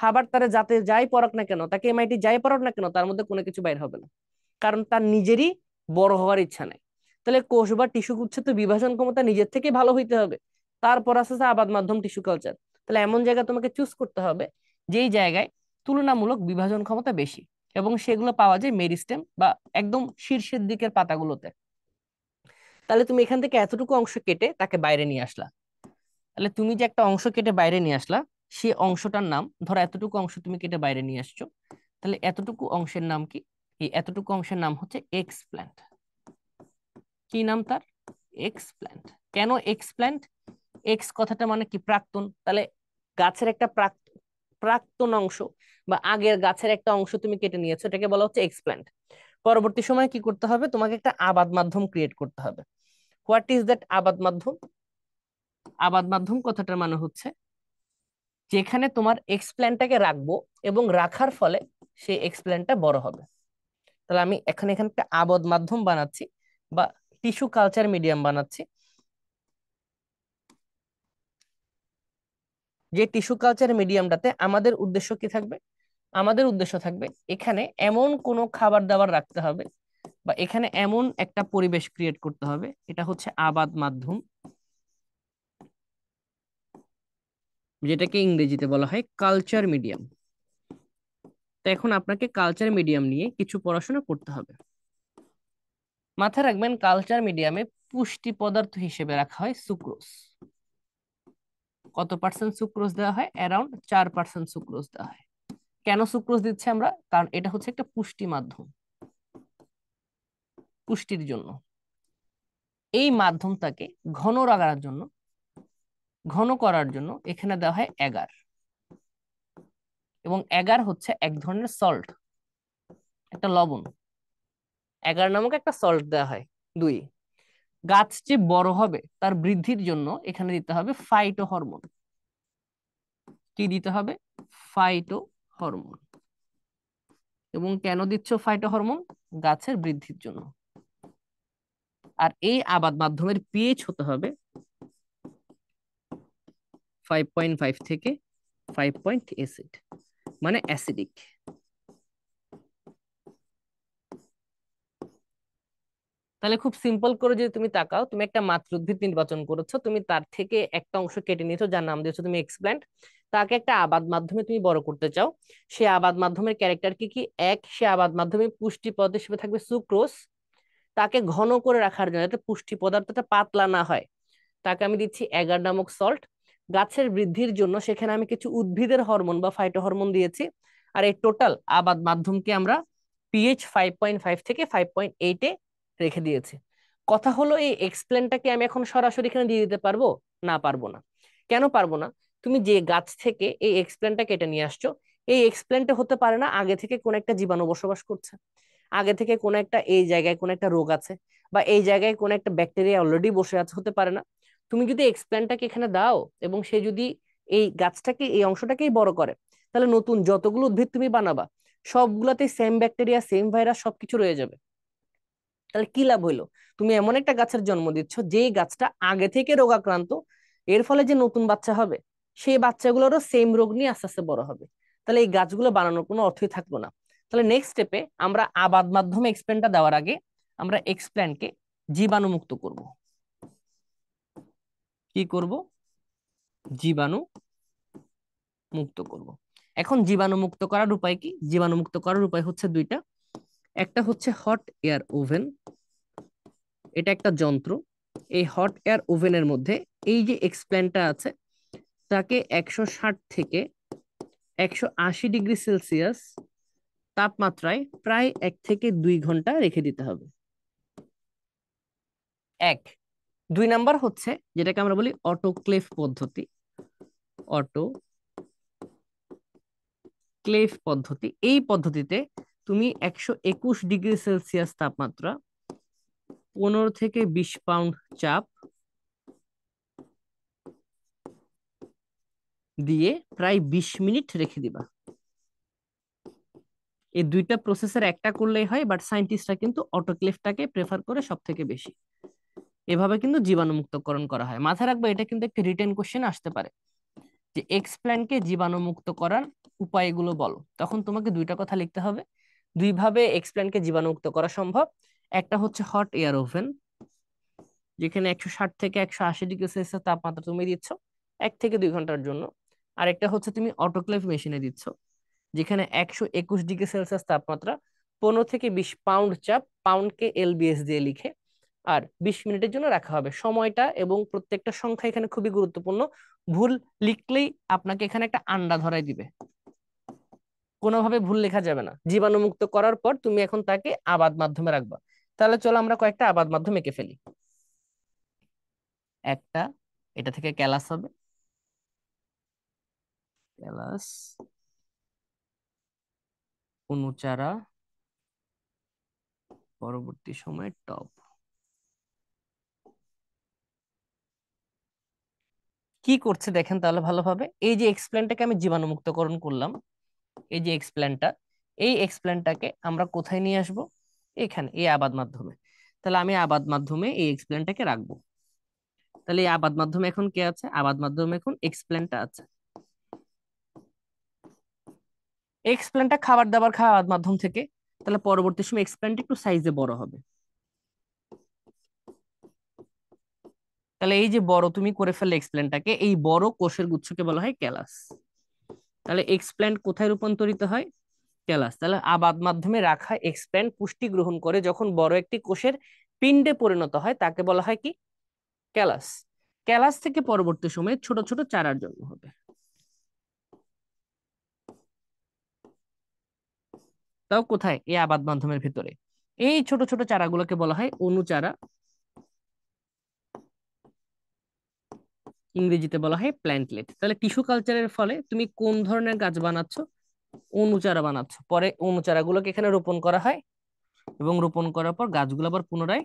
হার্ভার্ড তারা যাতে যাই পড়াক না কেন, তাকে এমআইটি যাই পড়াক না কেন, তার মধ্যে কোনো কিছু বাইর হবে না, কারণ তার নিজেরই বড় হওয়ার ইচ্ছা নাই। তাহলে কোষ বা টিস্যু গুচ্ছে তো বিভাজন ক্ষমতা নিজের থেকে ভালো হইতে হবে, তারপর আছে আবাদ মাধ্যম টিস্যু কালচার। তাহলে এমন জায়গা তোমাকে চুজ করতে হবে যেই জায়গায় তুলনামূলক বিভাজন ক্ষমতা বেশি, এবং সেগুলো পাওয়া যায় মেরিস্টেম বা একদম শীর্ষের দিকের পাতাগুলোতে। তাহলে তুমি এখান থেকে এতটুকু অংশ কেটে তাকে বাইরে নিয়ে আসলা। তাহলে তুমি যে একটা অংশ কেটে বাইরে নিয়ে আসলা, সেই অংশটার নাম, ধরো এতটুকু অংশ তুমি কেটে বাইরে নিয়ে আসছো, তাহলে এতটুকু অংশের নাম কি? এই এতটুকু অংশের নাম হচ্ছে এক্সপ্ল্যান্ট। কি নাম তার? এক্সপ্ল্যান্ট। কেন এক্সপ্ল্যান্ট? এক্স কথাটা মানে কি? প্রাক্তন। তাহলে গাছের একটা প্রাক্তন অংশ বা আগের গাছের একটা অংশ তুমি কেটে নিয়েছো, এটাকে বলা হচ্ছে এক্সপ্ল্যান্ট। পরবর্তী সময় কি করতে হবে? তোমাকে একটা আবাদ মাধ্যম ক্রিয়েট করতে হবে। হোয়াট ইজ দ্যাট আবাদ মাধ্যম? আবাদ মাধ্যম কথাটার মানে হচ্ছে যেখানে তোমার এক্সপ্ল্যান্টটাকে রাখবো এবং রাখার ফলে সেই এক্সপ্ল্যান্টটা বড় হবে। তাহলে আমি এখানে এখানে একটা আবাদ মাধ্যম বানাচ্ছি বা টিস্যু কালচার মিডিয়াম বানাচ্ছি। যে টিস্যু কালচার মিডিয়ামটাতে আমাদের উদ্দেশ্য কি থাকবে? আমাদের উদ্দেশ্য থাকবে এখানে এমন কোনো খাবার দাবার রাখতে হবে বা এখানে এমন একটা পরিবেশ ক্রিয়েট করতে হবে, এটা হচ্ছে আবাদ মাধ্যম, যেটাকে ইংরেজিতে বলা হয় কালচার মিডিয়াম। তো এখন আপনাকে কালচার মিডিয়াম নিয়ে কিছু পড়াশোনা করতে হবে। মাথায় রাখবেন কালচার মিডিয়ামে পুষ্টি পদার্থ হিসেবে রাখা হয় সুক্রোজ। কত পার্সেন্ট সুক্রোজ দেওয়া হয়? অ্যারাউন্ড 4% সুক্রোজ দেওয়া হয়। কেন সুক্রোজ দিচ্ছে আমরা? কারণ এটা হচ্ছে একটা পুষ্টি মাধ্যম, পুষ্টির জন্য। এই মাধ্যমটাকে ঘন রাখার জন্য, ঘন করার জন্য এখানে দেওয়া হয় এগার। এবং এগার হচ্ছে এক ধরনের সল্ট, একটা লবণ। এগার নামক একটা সল্ট দেওয়া হয়। দুই, গাছ যে বড় হবে তার বৃদ্ধির জন্য এখানে দিতে হবে ফাইটো হরমোন। কি দিতে হবে? Phyto hormone. এবং কেন দিচ্ছ ফাইটো হরমোন? গাছের বৃদ্ধির জন্য। আর এই আবাদ মাধ্যমের পিএইচ হতে হবে 5.5 থেকে 5 পয়েন্ট অ্যাসিড, মানে অ্যাসিডিক। তাহলে খুব সিম্পল করে যদি তুমি তাকাও, তুমি একটা মাতৃ উদ্ভিদ নির্বাচন করেছো, তুমি তার থেকে একটা অংশ কেটে নিয়েছো যার নাম দিয়েছো তুমি এক্সপ্ল্যান্ট। তাকে একটা আবাদ মাধ্যমে তুমি বড় করতে চাও, সে আবাদ মাধ্যমের ক্যারেক্টার কি কি? এক, সে আবাদ মাধ্যমে পুষ্টি পদার্থ হিসেবে থাকবে সুক্রোজ। তাকে ঘন করে রাখার জন্য, যাতে পুষ্টি পদার্থটা পাতলা না হয়, তাকে আমি দিচ্ছি এগার নামক সল্ট। গাছের বৃদ্ধির জন্য সেখানে আমি কিছু উদ্ভিদের হরমোন বা ফাইটো হরমোন দিয়েছি। আর এই টোটাল আবাদ মাধ্যমকে আমরা পিএইচ 5.5 থেকে 5.8-এ রেখে দিয়েছি। কথা হলো, এই এক্সপ্লেনটাকে আমি এখন সরাসরি এখানে দিয়ে দিতে পারবো? না, পারবো না। কেন পারবো না? তুমি যে গাছ থেকে এই এক্সপ্লেনটা কেটে নিয়ে আসছো, এই এক্সপ্লেনটা হতে পারে না আগে থেকে কোন একটা জীবাণু বসবাস করছে, আগে থেকে কোন একটা এই জায়গায় কোন একটা রোগ আছে, বা এই জায়গায় কোন একটা ব্যাকটেরিয়া অলরেডি বসে আছে, হতে পারে না। তুমি যদি এক্সপ্ল্যান্টটাকে এখানে দাও এবং সে যদি এই গাছটাকে এই অংশটাকেই বড় করে, তাহলে নতুন যতগুলো উদ্ভিদ তুমি বানাবা সবগুলাতে সেম ব্যাকটেরিয়া সেম ভাইরাস সবকিছু রয়ে যাবে। তাহলে কি লাভ হইলো? তুমি এমন একটা গাছের জন্ম দিচ্ছ যে গাছটা আগে থেকে রোগাক্রান্ত, এর ফলে যে নতুন বাচ্চা হবে সেই বাচ্চাগুলোরও সেম রোগ নিয়ে আস্তে আস্তে বড় হবে। তাহলে এই গাছগুলো বানানোর কোনো অর্থই থাকলো না। তাহলে নেক্সট স্টেপে আমরা আবাদ মাধ্যমে এক্সপ্লেন্টটা দেওয়ার আগে আমরা এক্সপ্ল্যান্টকে জীবাণুমুক্ত করব। কি করব? জীবাণু মুক্ত করব। এখন জীবাণু মুক্ত করার উপায় কি? জীবাণু মুক্ত করার উপায় হচ্ছে দুইটা। একটা হচ্ছে হট এয়ার ওভেন, এটা একটা যন্ত্র। এই হট এয়ার ওভেনের মধ্যে এই যে এক্সপ্ল্যান্টটা আছে তাকে 160 থেকে 180 ডিগ্রি সেলসিয়াস তাপমাত্রায় প্রায় 1 থেকে 2 ঘন্টা রেখে দিতে হবে। এক। দুই নাম্বার হচ্ছে যেটাকে আমরা বলি অটোক্লেভ পদ্ধতি। অটোক্লেভ পদ্ধতি, এই পদ্ধতিতে তুমি 121 ডিগ্রি সেলসিয়াস তাপমাত্রা, 15 থেকে 20 পাউন্ড চাপ দিয়ে প্রায় 20 মিনিট রেখে দিবা। এই দুইটা প্রসেসের একটা করলেই হয়, বাট সায়েন্টিস্টরা কিন্তু অটোক্লেভটাকে প্রেফার করে সব থেকে বেশি। এভাবে কিন্তু জীবাণুমুক্তকরণ করা হয়। মাথায় রাখবে, এটা কিন্তু একটা রিটেন কোশ্চেন আসতে পারে যে এক্সপ্ল্যান্টকে জীবাণুমুক্ত করার উপায়গুলো বলো। তখন তোমাকে দুইটা কথা লিখতে হবে। দুইভাবে এক্সপ্ল্যান্টকে জীবাণুমুক্ত করা সম্ভব। একটা হচ্ছে হট এয়ার ওভেন, যেখানে 160 থেকে 180 ডিগ্রি সেলসিয়াস তাপমাত্রা তুমি দিচ্ছ 1 থেকে 2 ঘন্টার জন্য। আরেকটা হচ্ছে তুমি অটোক্লেভ মেশিনে দিচ্ছ, যেখানে 121 ডিগ্রি সেলসিয়াস তাপমাত্রা, 15 থেকে 20 পাউন্ড চাপ, পাউন্ডকে এলবিএস দিয়ে লিখে, আর 20 মিনিটের জন্য রাখা হবে। সময়টা এবং প্রত্যেকটা সংখ্যা এখানে খুবই গুরুত্বপূর্ণ। ভুল লিখলেই আপনাকে এখানে একটা আন্ডা ধরাই দিবে, কোনোভাবে ভুল লেখা যাবে না। জীবাণুমুক্ত করার পর তুমি এখন তাকে আবাদ মাধ্যমে রাখবা। তাহলে চলো আমরা কয়েকটা আবাদ মাধ্যম এঁকে ফেলি। একটা, এটা থেকে ক্যালাস হবে, ক্যালাস, অনুচারা, পরবর্তী সময়ে টপ। কি করছে দেখেন তাহলে ভালোভাবে। এই যে এক্সপ্লেনটাকে আমি জীবাণুমুক্তকরণ করলাম, এই যে এক্সপ্লেনটা, এই এক্সপ্লেনটাকে আমরা কোথায় নিয়ে আসব? এখানে, এই আবাদ মাধ্যমে। তাহলে আমি আবাদ মাধ্যমে এই এক্সপ্লেনটাকে রাখবো। তাহলে এই আবাদ মাধ্যমে এখন কে আছে? আবাদ মাধ্যমে এখন এক্সপ্লেনটা আছে। এক্সপ্লেনটা খাবার দাবার খাওয়া আবাদ মাধ্যম থেকে, তাহলে পরবর্তী সময় এক্সপ্লেনটা একটু সাইজে বড় হবে। তাহলে এই যে বড় তুমি করে ফেললে এক্সপ্লেনটাকে, এই বড় কোষের গুচ্ছকে বলা হয় ক্যালাস। তাহলে এক্সপ্ল্যান্ট কোথায় রূপান্তরিত হয়? ক্যালাস। তাহলে আবাদ মাধ্যমে রাখা এক্সপ্ল্যান্ট পুষ্টি গ্রহণ করে যখন বড় একটি কোষের পিণ্ডে পরিণত হয় তাকে বলা হয় কি? ক্যালাস। ক্যালাস থেকে পরবর্তী সময়ে ছোট ছোট চারার জন্ম হবে। তাও কোথায়? এই আবাদ মাধ্যমের ভিতরে। এই ছোট ছোট চারাগুলোকে বলা হয় অনুচারা, ইংরেজিতে বলা হয় প্ল্যান্টলেট। তাহলে টিস্যু কালচারের ফলে তুমি কোন ধরনের গাছ বানাচ্ছ? অনুচারা বানাচ্ছ। পরে অনুচারাগুলোকে এখানে রোপণ করা হয়, এবং রোপণ করার পর গাছগুলো আবার পুনরায়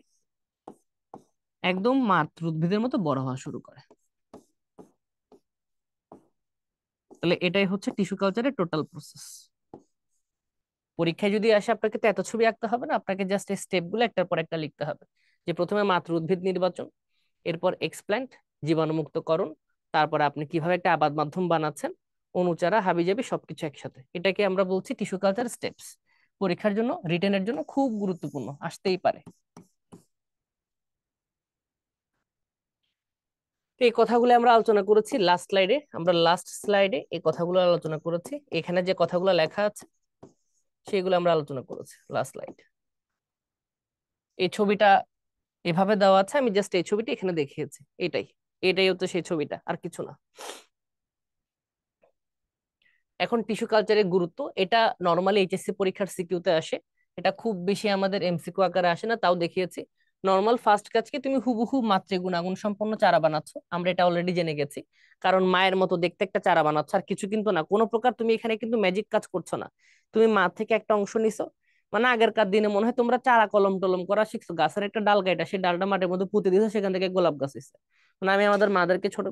একদম মাতৃ উদ্ভিদের মতো বড় হওয়া শুরু করে। তাহলে এটাই হচ্ছে টিস্যু কালচারের টোটাল প্রসেস। পরীক্ষায় যদি আসে আপনাকে তো এত ছবি আঁকতে হবে না, আপনাকে জাস্ট এই স্টেপগুলো একটার পর একটা লিখতে হবে। যে প্রথমে মাতৃ উদ্ভিদ নির্বাচন, এরপর এক্সপ্ল্যান্ট, জীবাণুমুক্তকরণ, তারপর আপনি কিভাবে একটা আবাদ মাধ্যম বানাচ্ছেন, অনুচারা হাবিজাবি সবকিছু একসাথে, এটাকে আমরা বলছি টিস্যু কালচার স্টেপস। পরীক্ষার জন্য, রিটেনের জন্য খুব গুরুত্বপূর্ণ, আসতেই পারে। তো এই কথাগুলো আমরা আলোচনা করেছি লাস্ট স্লাইডে, আমরা লাস্ট স্লাইডে এই কথাগুলো আলোচনা করেছি, এখানে যে কথাগুলো লেখা আছে সেগুলো আমরা আলোচনা করেছি লাস্ট স্লাইড। এই ছবিটা এভাবে দেওয়া আছে, আমি জাস্ট এই ছবিটা এখানে দেখিয়েছি, এটাই এটাই হচ্ছে সেই ছবিটা, আর কিছু না। এখন টিস্যু কালচারের গুরুত্ব, এটা নর্মালি এইচএসসি পরীক্ষার সিকিউতে আসে, এটা খুব বেশি আমাদের এমসিকিউ আকারে আসে না, তাও দেখিয়েছি। নর্মাল ফার্স্ট কাজ কি, তুমি হুবহু মাত্রে গুণাগুণ সম্পন্ন চারা বানাচ্ছ, আমরা এটা অলরেডি জেনে গেছি, কারণ মায়ের মতো দেখতে একটা চারা বানাচ্ছ, আর কিছু কিন্তু না, কোনো প্রকার তুমি এখানে কিন্তু ম্যাজিক কাজ করছো না। তুমি মা থেকে একটা অংশ নিছো, মানে আগেরকার দিনে মনে হয় তোমরা চারা কলম টলম করা শিখছো, গাছের একটা ডাল কাটা সেই ডালটা মাটির মধ্যে পুঁতে দিয়েছো, সেখান থেকে গোলাপ গাছ হয়েছে। মানে আমি আমাদের মাদেরকে ছোট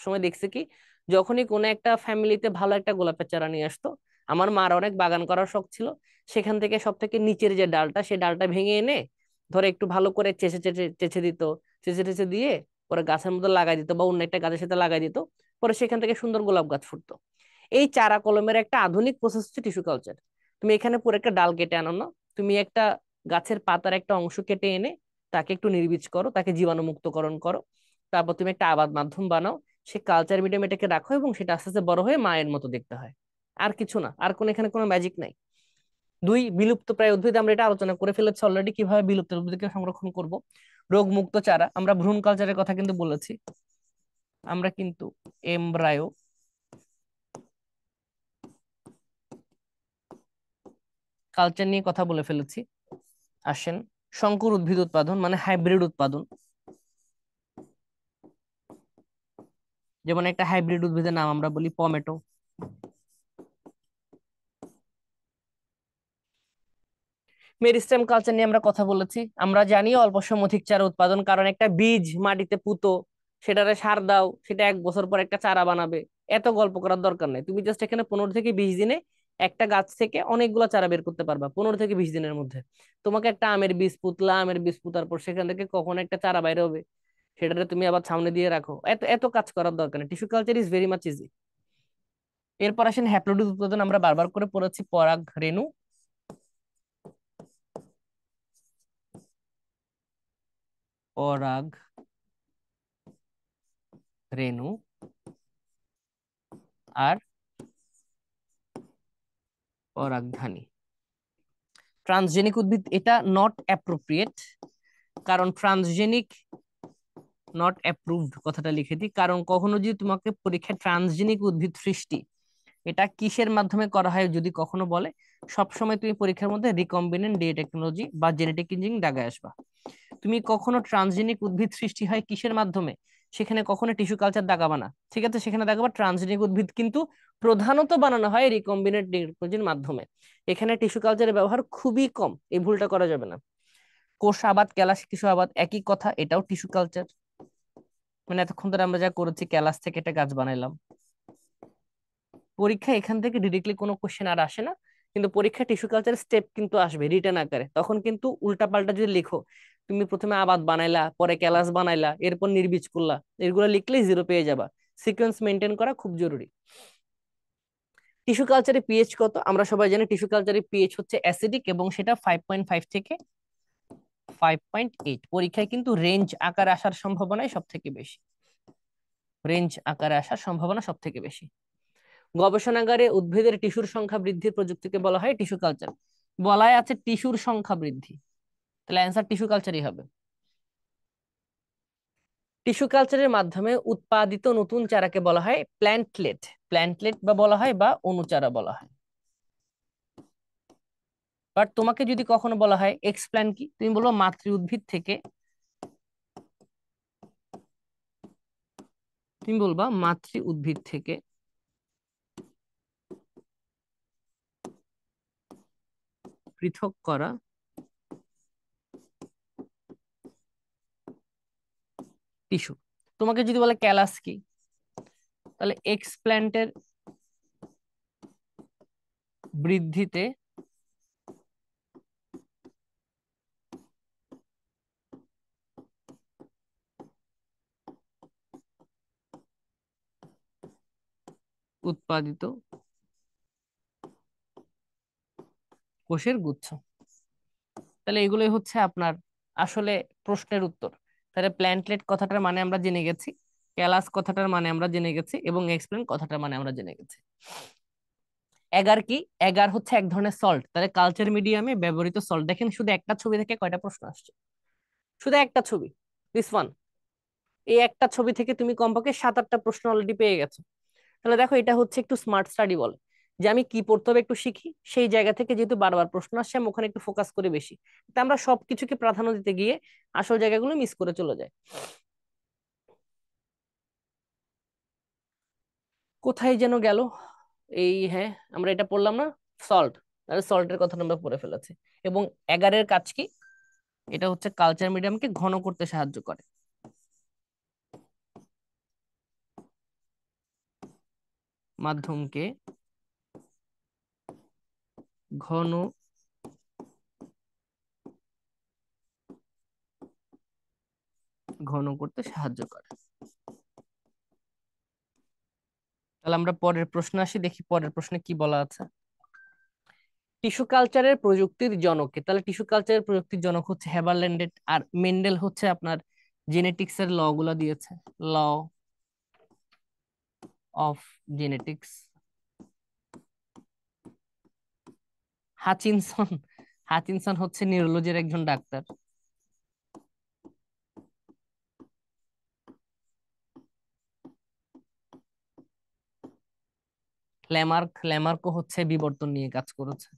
সময় দেখছি কি, যখনই কোনো একটা ফ্যামিলিতে ভালো একটা গোলাপের চারা নিয়ে আসতো, আমার মার অনেক বাগান করার শখ ছিল, সেখান থেকে সব থেকে নিচের যে ডালটা, সেই ডালটা ভেঙে এনে ধরে একটু ভালো করে চেঁচে চেঁচে চেঁচে দিত, চেঁচে চেঁচে দিয়ে পরে গাছের মধ্যে লাগাই দিত বা অন্য একটা গাছের সাথে লাগাই দিত, পরে সেখান থেকে সুন্দর গোলাপ গাছ ফুটতো। এই চারা কলমের একটা আধুনিক প্রসেস হচ্ছে টিস্যু কালচার। তুমি এখানে পুরো একটা ডাল কেটে আনো না, তুমি একটা গাছের পাতার একটা অংশ কেটে এনে তাকে একটু নির্বীজ করো, তাকে জীবাণুমুক্তকরণ করো, তারপর তুমি একটা আবাদ মাধ্যম বানাও, সে কালচার মিডিয়াম এটাকে রাখো, এবং সেটা আস্তে আস্তে বড় হয়ে মায়ের মতো দেখতে হয়। আর কিছু না, আর কোন এখানে কোনো ম্যাজিক নাই। দুই, বিলুপ্ত প্রায় উদ্ভিদ, আমরা এটা আলোচনা করে ফেলেছি অলরেডি, কিভাবে বিলুপ্ত উদ্ভিদকে সংরক্ষণ করব। রোগ মুক্ত চারা, আমরা ভ্রূণ কালচারের কথা কিন্তু বলেছি, আমরা কিন্তু এমব্রায়ো কালচার নিয়ে কথা বলে ফেলেছি। আসেন সংকুর উদ্ভিদ উৎপাদন, মানে হাইব্রিড উৎপাদন, যেমন একটা হাইব্রিড উদ্ভিদের নাম আমরা বলি পমেটো। মেরিস্টেম কালচার নিয়ে আমরা কথা বলেছি, আমরা জানি অল্প সময় অধিক চারা উৎপাদন, কারণ একটা বীজ মাটিতে পুঁতো, সেটারে সার দাও, সেটা 1 বছর পর একটা চারা বানাবে, এত গল্প করার দরকার নেই, তুমি জাস্ট এখানে 15 থেকে 20 দিনে একটা গাছ থেকে অনেকগুলো চারা বের করতে পারবা, 15 থেকে 20 দিনের মধ্যে। তোমাকে একটা আমের বীজ পুতলা, আমের বীজ পুতার পর সেখান থেকে কখন একটা চারা বাইরে হবে, সেটাতে তুমি আবার সামনে দিয়ে রাখো, এত এত কাজ করার দরকার নেই, tissue culture is very much easy. এরপর আসেন হ্যাপ্লোইড উৎপাদন, আমরা বারবার করে পড়েছি পরাগ রেণু, পরাগ রেণু আর পরাগধানী। ট্রান্সজেনিক উদ্ভিদ, এটা নট অ্যাপ্রোপ্রিয়েট, কারণ ট্রান্সজেনিক নট অ্যাপ্রুভড কথাটা লিখে দিই, কারণ কখনো যদি তোমাকে পরীক্ষায় ট্রান্সজেনিক উদ্ভিদ সৃষ্টি এটা কিসের মাধ্যমে করা হয় যদি কখনো বলে, সবসময় তুমি পরীক্ষার মধ্যে রিকম্বিনেন্ট ডি টেকনোলজি বা জেনেটিক ইঞ্জিনিয়ারিং দাগায় আসবা। তুমি কখনো ট্রান্সজেনিক উদ্ভিদ সৃষ্টি হয় কিসের মাধ্যমে, সেখানে কখনো টিস্যু কালচার দাগাবা না, ঠিক আছে, সেখানে দাগাবা ট্রান্সজেনিক উদ্ভিদ, কিন্তু প্রধানত বানানো হয় রিকম্বিনেন্ট টেকনোলজির মাধ্যমে। এখানে টিস্যু কালচারের ব্যবহার খুবই কম, এই ভুলটা করা যাবে না। কোষ আবাদ, ক্যালাস টিস্যু আবাদ একই কথা, এটাও টিস্যু কালচার। মানে এতক্ষণ ধরে আমরা যা করেছি, ক্যালাস থেকে একটা গাছ বানাইলাম, পরীক্ষা এখান থেকে ডিরেক্টলি কোনো কোশ্চেন আর আসে না, কিন্তু পরীক্ষা টিস্যু কালচার স্টেপ কিন্তু আসবে রিটেন আকারে, তখন কিন্তু উল্টা পাল্টা যদি লিখো, তুমি প্রথমে আবাদ বানাইলা, পরে ক্যালাস বানাইলা, এরপর নির্বীজ করলা, এগুলো লিখলেই 0 পেয়ে যাবা। সিকোয়েন্স মেনটেন করা খুব জরুরি। টিস্যু কালচারে পিএইচ কত, আমরা সবাই জানি টিস্যু কালচারে পিএইচ হচ্ছে অ্যাসিডিক, এবং সেটা 5.5 থেকে 5.8। পরীক্ষায় কিন্তু রেঞ্জ আকারে আসার সম্ভাবনাই সব থেকে বেশি, রেঞ্জ আকারে আসার সম্ভাবনা সব থেকে বেশি। গবেষণাগারে উদ্ভিদের টিস্যুর সংখ্যা বৃদ্ধির প্রযুক্তিকে বলা হয় টিস্যু কালচার। বলাই আছে টিস্যুর সংখ্যা বৃদ্ধি, তাহলে অ্যান্সার টিস্যু কালচারই হবে। টিস্যু কালচারের মাধ্যমে উৎপাদিত নতুন চারাকে বলা হয় প্ল্যান্টলেট, প্ল্যান্টলেট বা বলা হয় বা অনুচারা বলা হয়। বাট তোমাকে যদি কখনো বলা হয় এক্সপ্ল্যান্ট কি, তুমি বলবো মাতৃ উদ্ভিদ থেকে, তুমি বলবা মাতৃ উদ্ভিদ থেকে পৃথক করা টিস্যু। তোমাকে যদি বলে ক্যালাস কি, তাহলে এক্সপ্ল্যান্টের বৃদ্ধিতে উৎপাদিত কোষের গুচ্ছ। তাহলে এগুলোই হচ্ছে আপনার আসলে প্রশ্নের উত্তর। তাহলে প্ল্যান্টলেট কথাটার মানে আমরা জেনে গেছি, ক্যালাস কথাটার মানে আমরা জেনে গেছি এবং এক্সপ্লেন কথাটার মানে আমরা জেনে গেছি। এগার কি? এগার হচ্ছে এক ধরনের সল্ট। তাহলে কালচার মিডিয়ামে ব্যবহৃত সল্ট। দেখেন শুধু একটা ছবি থেকে কয়টা প্রশ্ন আসছে, শুধু একটা ছবি, দিস ওয়ান। এই একটা ছবি থেকে তুমি কমপক্ষে 7-8টা প্রশ্ন অলরেডি পেয়ে গেছো। তাহলে দেখো এটা হচ্ছে একটু স্মার্ট স্টাডি বলে, যে আমি কি পড়তে হবে একটু শিখি, সেই জায়গা থেকে যেহেতু বারবার প্রশ্ন আসছে আমি ওখানে একটু ফোকাস করি বেশি। তা আমরা সবকিছুকে প্রাধান্য দিতে গিয়ে আসল জায়গাগুলো মিস করে চলে যায়। কোথায় যেন গেল এই, হ্যাঁ আমরা এটা পড়লাম না, সল্ট। তাহলে সল্টের কথা আমরা পড়ে ফেলেছি। এবং এগারের কাজ কি? এটা হচ্ছে কালচার মিডিয়ামকে ঘন করতে সাহায্য করে। মাধ্যমকে ঘন ঘন করতে সাহায্য করে। তাহলে আমরা পরের প্রশ্ন আসি, দেখি পরের প্রশ্নে কি বলা আছে। টিস্যু কালচারের প্রযুক্তির জনক কে? তাহলে টিস্যু কালচারের প্রযুক্তির জনক হচ্ছে হেবারল্যান্ডের, আর মেন্ডেল হচ্ছে আপনার জেনেটিক্স এর ল গুলা দিয়েছে। Law of genetics. Hutchinson, Hutchinson হচ্ছে নিউরোলজির একজন ডাক্তার। ল্যামার্ক, ল্যামার্কও হচ্ছে বিবর্তন নিয়ে কাজ করেছে।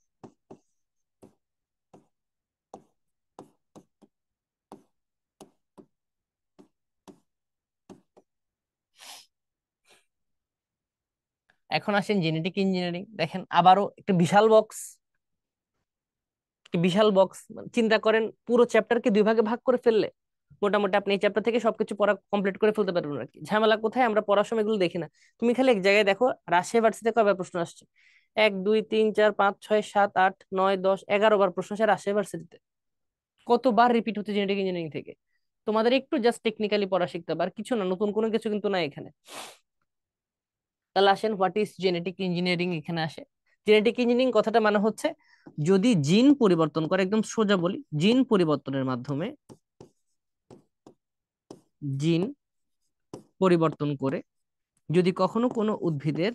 এখন আসেন জেনেটিক ইঞ্জিনিয়ারিং। দেখেন আবারও একটা বিশাল বক্স, বিশাল বক্স। চিন্তা করেন পুরো চ্যাপ্টারকে দুই ভাগে ভাগ করে ফেললে মোটামুটি আপনি এই চ্যাপ্টার থেকে সবকিছু পড়া কমপ্লিট করে ফেলতে পারবেন আর কি। ঝামেলা কোথায়? আমরা পড়ার সময় এগুলো দেখি না। তুমি খালি এক জায়গায় দেখো, রাজশাহী ভার্সিটিতে কয়বার প্রশ্ন আসছে? 1 2 3 4 5 6 7 8 9 10 11বার প্রশ্ন আসে রাজশাহী ভার্সিটিতে। কতবার রিপিট হচ্ছে জেনেটিক ইঞ্জিনিয়ারিং থেকে। তোমাদের একটু জাস্ট টেকনিক্যালি পড়া শিখতে হবে, আর কিছু না, নতুন কোনো কিছু কিন্তু না এখানে। তাহলে আসেন হোয়াট ইজ জেনেটিক ইঞ্জিনিয়ারিং এখানে আসে। জেনেটিক ইঞ্জিনিয়ারিং কথাটা মানে হচ্ছে যদি জিন পরিবর্তন করে, একদম সোজা বলি, জিন পরিবর্তনের মাধ্যমে, জিন পরিবর্তন করে যদি কখনো কোনো উদ্ভিদের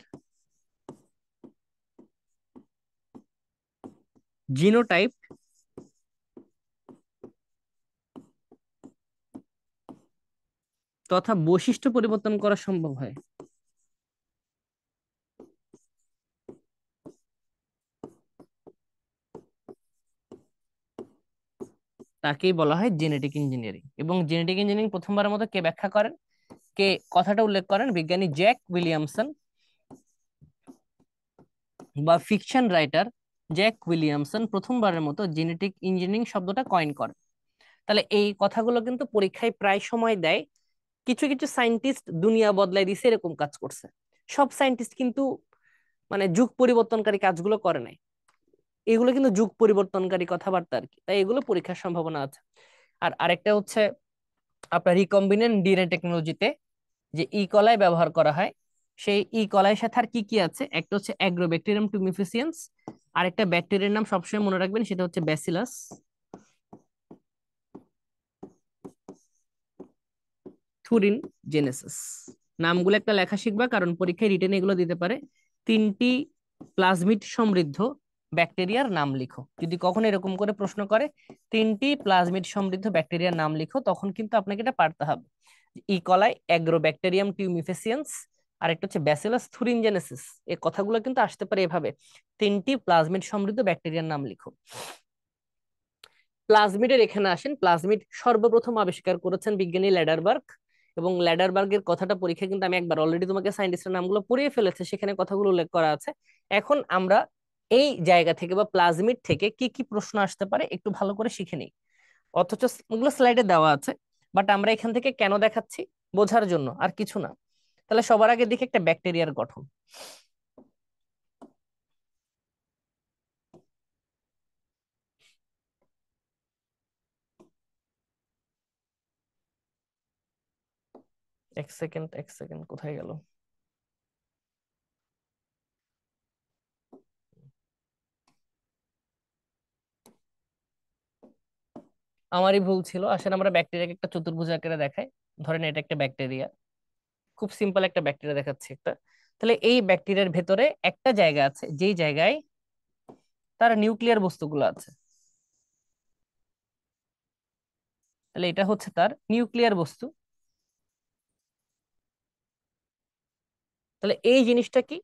জিনোটাইপ তথা বৈশিষ্ট্য পরিবর্তন করা সম্ভব হয়, তাকেই বলা হয় জেনেটিক ইঞ্জিনিয়ারিং। এবং জেনেটিক ইঞ্জিনিয়ারিং প্রথমবারের মতো কে ব্যাখ্যা করেন, কে কথাটা উল্লেখ করেন? বিজ্ঞানী জ্যাক উইলিয়ামসন, বা ফিকশন রাইটার জ্যাক উইলিয়ামসন প্রথমবারের মতো জেনেটিক ইঞ্জিনিয়ারিং শব্দটা কয়েন করেন। তাহলে এই কথাগুলো কিন্তু পরীক্ষায় প্রায় সময় দেয়। কিছু কিছু সায়েন্টিস্ট দুনিয়া বদলাই দিছে এরকম কাজ করছে। সব সায়েন্টিস্ট কিন্তু মানে যুগ পরিবর্তনকারী কাজগুলো করে নাই। এগুলো কিন্তু যুগ পরিবর্তনকারী কথাবার্তা আর কি, তাই এগুলো পরীক্ষার সম্ভাবনা আছে। আর আরেকটা হচ্ছে আপনার রিকম্বিনেন্ট ডিএনএ টেকনোলজিতে যে ই কলাই ব্যবহার করা হয়, সেই ই কলাইয়ের সাথে আর কি কি আছে? একটা হচ্ছে অ্যাগ্রোব্যাকটেরিয়াম টুমিফিসিয়েন্স, আর একটা ব্যাকটেরিয়ার নাম সবসময় মনে রাখবেন, সেটা হচ্ছে ব্যাসিলাস থুরিন জেনেসিস। নামগুলো একটা লেখা শিখবা, কারণ পরীক্ষায় রিটেন এগুলো দিতে পারে। 3টি প্লাজমিড সমৃদ্ধ ব্যাকটেরিয়ার নাম লিখো। যদি কখনো এরকম করে প্রশ্ন করে 3টি প্লাজমিড সমৃদ্ধ ব্যাকটেরিয়ার নাম লিখো, তখন কিন্তু আপনাকে এটা পারতে হবে। ইকলাই, অ্যাগ্রোব্যাকটেরিয়াম টিউমিফেসিয়েন্স, আর একটা হচ্ছে ব্যাসিলাস থুরিনজেনেসিস। এই কথাগুলো কিন্তু আসতে পারে এভাবে, 3টি প্লাজমিড সমৃদ্ধ ব্যাকটেরিয়ার নাম লিখো। প্লাজমিডের এখানে আসেন। প্লাজমিড সর্বপ্রথম আবিষ্কার করেছেন বিজ্ঞানী ল্যাডারবার্গ। এবং ল্যাডারবার্গের কথাটা পরীক্ষা কিন্তু আমি একবার অলরেডি তোমাকে সায়েন্টিস্টের নামগুলো পড়িয়ে ফেলেছে, সেখানে কথাগুলো উল্লেখ করা আছে। এখন আমরা এই জায়গা থেকে বা প্লাজমিড থেকে কি কি প্রশ্ন আসতে পারে একটু ভালো করে শিখে নিই। অথচ ওগুলো স্লাইডে দেওয়া আছে, বাট আমরা এখান থেকে কেন দেখাচ্ছি? বোঝার জন্য, আর কিছু না। তাহলে সবার আগে দেখি একটা ব্যাকটেরিয়ার গঠন। এক সেকেন্ড, এক সেকেন্ড, কোথায় গেল? আমারই ভুল ছিল। আসলে আমরা ব্যাকটেরিয়াকে একটা চতুর্ভুজ আকারে দেখাই। ধরেন এটা একটা ব্যাকটেরিয়া, খুব সিম্পল একটা ব্যাকটেরিয়া দেখাচ্ছি একটা। তাহলে এই ব্যাকটেরিয়ার ভেতরে একটা জায়গা আছে যেই জায়গায় তার নিউক্লিয়ার বস্তুগুলো আছে। তাহলে এটা হচ্ছে তার নিউক্লিয়ার বস্তু। তাহলে এই জিনিসটা কি,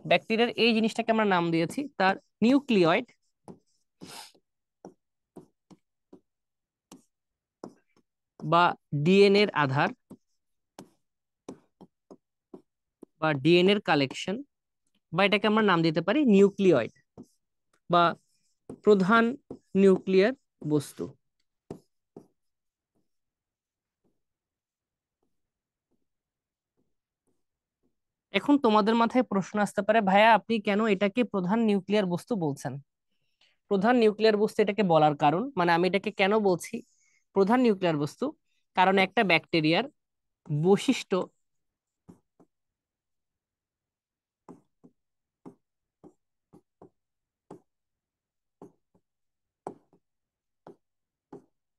ব্যাকটেরিয়ার এই জিনিসটাকে আমরা নাম দিয়েছি তার নিউক্লিয়েট বা ডিএনএ এর আধার বা ডিএনএ এর কালেকশন, বা এটাকে আমরা নাম দিতে পারি নিউক্লিয়েট বা প্রধান নিউক্লিয়ার বস্তু। এখন তোমাদের মাথায় প্রশ্ন আসতে পারে, ভাইয়া আপনি কেন এটাকে প্রধান নিউক্লিয়ার বস্তু বলছেন? প্রধান নিউক্লিয়ার বস্তু এটাকে বলার কারণ, মানে আমি এটাকে কেন বলছি প্রধান নিউক্লিয়ার বস্তু, কারণ একটা ব্যাকটেরিয়ার বৈশিষ্ট্য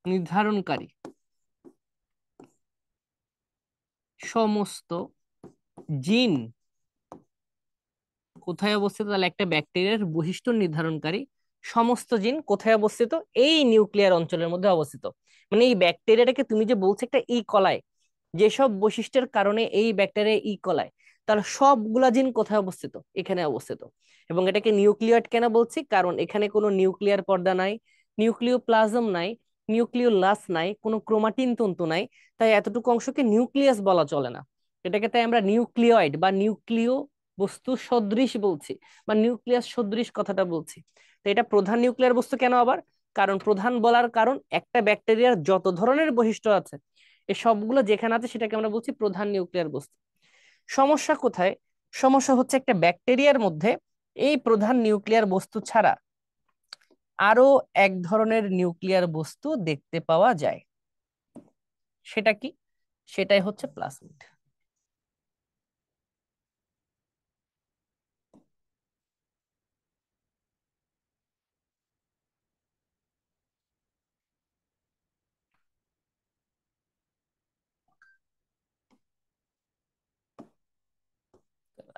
নির্ধারণকারী সমস্ত জিন কোথায় অবস্থিত, তাহলে একটা ব্যাকটেরিয়ার বৈশিষ্ট্য নির্ধারণকারী সমস্ত জিন কোথায় অবস্থিত? এই নিউক্লিয়ার অঞ্চলের মধ্যে অবস্থিত। মানে এই ব্যাকটেরিয়াটাকে তুমি যে বলছো একটা ই কলায়, যেসব বৈশিষ্ট্যের কারণে এই ব্যাকটেরিয়া ই কলায়, তাহলে সবগুলা জিন কোথায় অবস্থিত? এখানে অবস্থিত। এবং এটাকে নিউক্লিয়েট কেন বলছি, কারণ এখানে কোনো নিউক্লিয়ার পর্দা নাই, নিউক্লিওপ্লাজম নাই, নিউক্লিওলাস নাই, কোনো ক্রোমাটিন তন্তু নাই। তাই এতটুকু অংশকে নিউক্লিয়াস বলা চলে না। এটাকে তাই আমরা নিউক্লিয়েট বা নিউক্লিয় বস্তু সদৃশ বলছি, বা নিউক্লিয়াস সদৃশ কথাটা বলছি। তো এটা প্রধান নিউক্লিয়ার বস্তু কেন আবার? কারণ প্রধান বলার কারণ একটা ব্যাকটেরিয়ার যত ধরনের বৈশিষ্ট্য আছে এই সবগুলো যেখানে আছে সেটাকে আমরা বলছি প্রধান নিউক্লিয়ার বস্তু। সমস্যা কোথায়? সমস্যা হচ্ছে একটা ব্যাকটেরিয়ার মধ্যে এই প্রধান নিউক্লিয়ার বস্তু ছাড়া আরো এক ধরনের নিউক্লিয়ার বস্তু দেখতে পাওয়া যায়। সেটা কি? সেটাই হচ্ছে প্লাজমিড।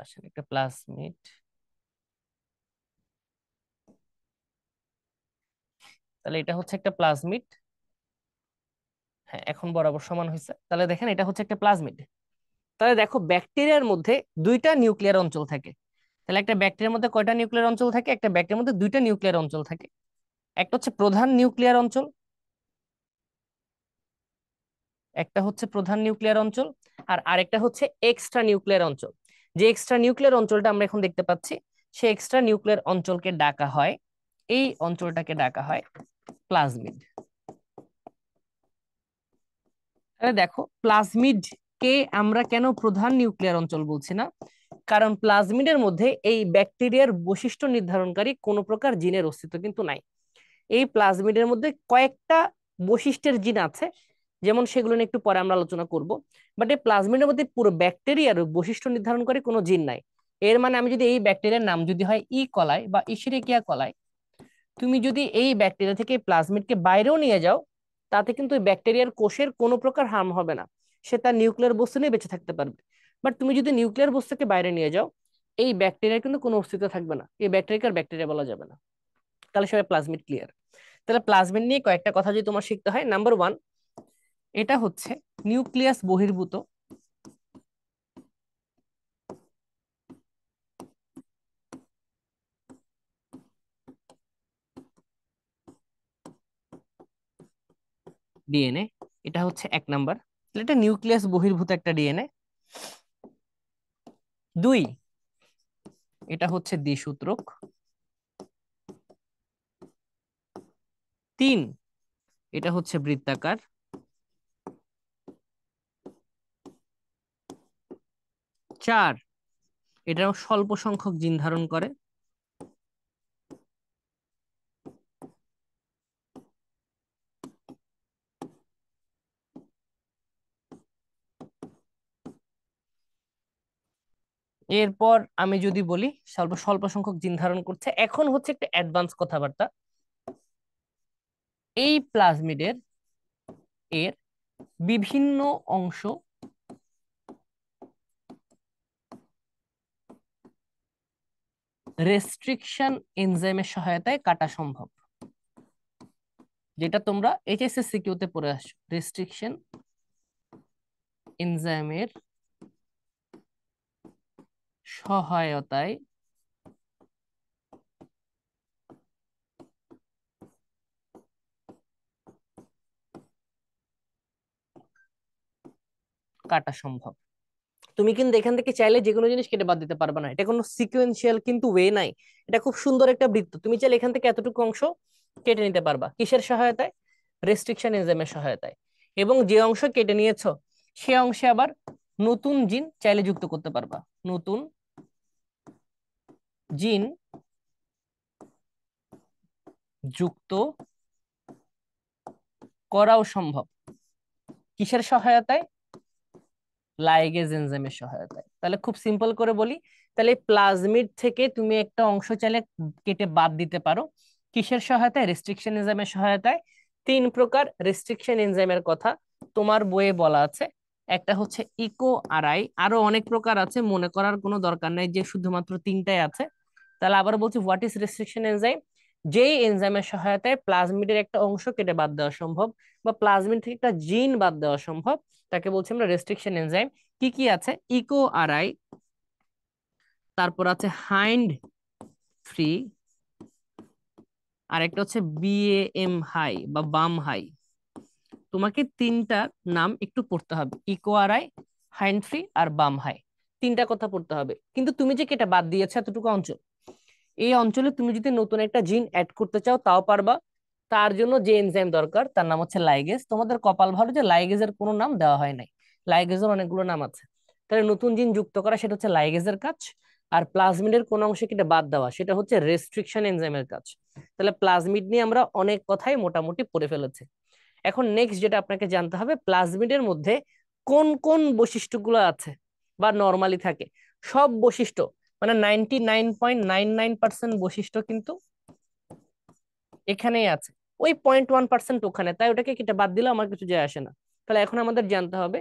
আসলে একটা প্লাজমিড, তাহলে এটা হচ্ছে একটা প্লাজমিড। হ্যাঁ, এখন বরাবর সমান হয়েছে। তাহলে দেখেন এটা হচ্ছে একটা প্লাজমিড। তাহলে দেখো ব্যাকটেরিয়ার মধ্যে দুইটা নিউক্লিয়ার অঞ্চল থাকে। তাহলে একটা ব্যাকটেরিয়ার মধ্যে কয়টা নিউক্লিয়ার অঞ্চল থাকে? একটা ব্যাকটেরিয়ার মধ্যে দুইটা নিউক্লিয়ার অঞ্চল থাকে। একটা হচ্ছে প্রধান নিউক্লিয়ার অঞ্চল, একটা হচ্ছে প্রধান নিউক্লিয়ার অঞ্চল, আর আরেকটা হচ্ছে এক্সট্রা নিউক্লিয়ার অঞ্চল। যে এক্সট্রা নিউক্লিয়ার অঞ্চলটা আমরা এখন দেখতে পাচ্ছি, সেই এক্সট্রা নিউক্লিয়ার অঞ্চলকে ডাকা হয়, এই অঞ্চলটাকে ডাকা হয় প্লাজমিড। তাহলে দেখো প্লাজমিড কে আমরা কেন প্রধান নিউক্লিয়ার অঞ্চল বলছি না? কারণ প্লাজমিডের মধ্যে এই ব্যাকটেরিয়ার বৈশিষ্ট্য নির্ধারণকারী কোনো প্রকার জিনের অস্তিত্ব কিন্তু নাই। এই প্লাজমিডের মধ্যে কয়েকটা বৈশিষ্ট্যের জিন আছে, যেমন সেগুলো নিয়ে একটু পরে আমরা আলোচনা করব। বাট এই প্লাজমিডের মধ্যে পুরো ব্যাকটেরিয়ার বৈশিষ্ট্য নির্ধারণকারী কোনো জিন নাই। এর মানে আমি যদি এই ব্যাকটেরিয়ার নাম যদি হয় ই কলাই বা ইশিরিকিয়া কলাই, তুমি যদি এই ব্যাকটেরিয়া থেকে প্লাজমিডকে বাইরেও নিয়ে যাও, তাতে কিন্তু ওই ব্যাকটেরিয়ার কোষের কোনো প্রকার হার্ম হবে না, সে তার নিউক্লিয়ার বস্তু নিয়ে বেঁচে থাকতে পারবে। বাট তুমি যদি নিউক্লিয়ার বস্তুকে বাইরে নিয়ে যাও, এই ব্যাকটেরিয়ার কিন্তু কোনো অস্তিত্ব থাকবে না, এই ব্যাকটেরিয়াকে আর ব্যাকটেরিয়া বলা যাবে না। তাহলে সবাই প্লাজমিড ক্লিয়ার? তাহলে প্লাজমিড নিয়ে কয়েকটা কথা যদি তোমার শিখতে হয়, নাম্বার ওয়ান, এটা হচ্ছে নিউক্লিয়াস বহির্ভূত ডিএনএ। এটা হচ্ছে এক নাম্বার, এটা নিউক্লিয়াস বহির্ভূত একটা ডিএনএ। দুই, এটা হচ্ছে দ্বিসূত্রক। তিন, এটা হচ্ছে বৃত্তাকার। চার, এটা স্বল্প সংখ্যক জিন ধারণ করে। এরপর আমি যদি বলি স্বল্প স্বল্প সংখ্যক জিন ধারণ করছে, এখন হচ্ছে একটা অ্যাডভান্স কথাবার্তা। এই প্লাজমিডের এর বিভিন্ন অংশ রেস্ট্রিকশন এনজাইমের সহায়তায় কাটা সম্ভব, যেটা তোমরা এইচএসএসসি তে পড়ে আসছো। রেস্ট্রিকশন এনজাইমের সহায়তায় কাটা সম্ভব। তুমি কিন্তু এখান থেকে চাইলে যে কোনো জিনিস কেটে বাদ দিতে পারবে না, এটা কোনো সিকোয়েন্সিয়াল কিন্তু ওয়ে নাই। এটা খুব সুন্দর একটা বৃত্ত, তুমি চাইলে এখান থেকে এতটুকু অংশ কেটে নিতে পারবা। কিসের সহায়তায়? রেস্ট্রিকশন এনজাইমের সহায়তায়। এবং যে অংশ কেটে নিয়েছো সে অংশে আবার নতুন জিন চাইলে যুক্ত করতে পারবা, নতুন জিন যুক্ত করাও সম্ভব। কিসের সহায়তায়? লাইগেজ এনজাইমের সহায়তায়। তাহলে খুব সিম্পল করে বলি, তাহলে প্লাজমিড থেকে তুমি একটা অংশ চাইলে কেটে বাদ দিতে পারো। কিসের সহায়তায়? রেস্ট্রিকশন এনজাইমের সহায়তায়। তিন প্রকার রেস্ট্রিকশন এনজাইমের কথা তোমার বইয়ে বলা আছে। একটা হচ্ছে ইকো আরআই, আরো অনেক প্রকার আছে, মনে করার কোনো দরকার নাই যে শুধুমাত্র তিনটাই আছে। তাহলে আবার বলছি, হোয়াট ইজ রেস্ট্রিকশন এনজাইম? যেই এনজাইমের সহায়তায় প্লাজমিডের একটা অংশ কেটে বাদ দেওয়া সম্ভব, বা প্লাজমিড থেকে একটা জিন বাদ দেওয়া সম্ভব, তাকে বলছি আমরা রেস্ট্রিকশন এনজাইম। কি কি আছে? ইকো আরআই, তারপর আছে হাইন্ড ফ্রি, আর একটা হচ্ছে বিএএম হাই বা বাম হাই। তোমাকে তিনটার নাম একটু পড়তে হবে, ইকো আরআই, হাইন্ড ফ্রি আর বাম হাই। তিনটা কথা পড়তে হবে। কিন্তু তুমি যে কেটে বাদ দিয়েছো এতটুকু অঞ্চল, এই অঞ্চলে তুমি যদি নতুন একটা জিন অ্যাড করতে চাও তাও পারবা। তার জন্য যে এনজাইম দরকার তার নাম হচ্ছে লাইগেজ। তোমাদের কপাল ভালো যে লাইগেজের কোনো নাম দেওয়া হয় নাই, লাইগেজের অনেকগুলো নাম আছে। তাহলে নতুন জিন যুক্ত করা সেটা হচ্ছে লাইগেজের কাজ, আর প্লাজমিডের কোন অংশে কেটে বাদ দেওয়া সেটা হচ্ছে রেস্ট্রিকশন এনজাইমের কাজ। তাহলে প্লাজমিড নিয়ে আমরা অনেক কথাই মোটামুটি পড়ে ফেলেছি। এখন নেক্সট যেটা আপনাকে জানতে হবে, প্লাজমিডের মধ্যে কোন কোন বৈশিষ্ট্যগুলো আছে বা নরমালি থাকে। সব বৈশিষ্ট্য মানে 99.99% বৈশিষ্ট্য কিন্তু এখানেই আছে, ওই 0.1% ওখানে, তাই ওটাকে কেটে বাদ দিলে আমার কিছু যায় আসে না। তাহলে এখন আমাদের জানতে হবে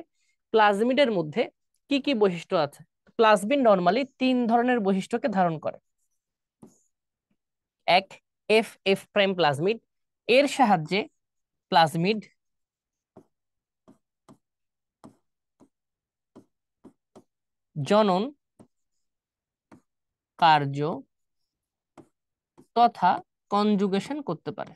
প্লাজমিডের মধ্যে কি কি বৈশিষ্ট্য আছে। প্লাজমিড নরমালি তিন ধরনের বৈশিষ্ট্যকে ধারণ করে। এক, এফ এফ প্রাইম প্লাজমিড, এর সাহায্যে প্লাজমিড জনন কার্য তথা কনজুগেশন করতে পারে।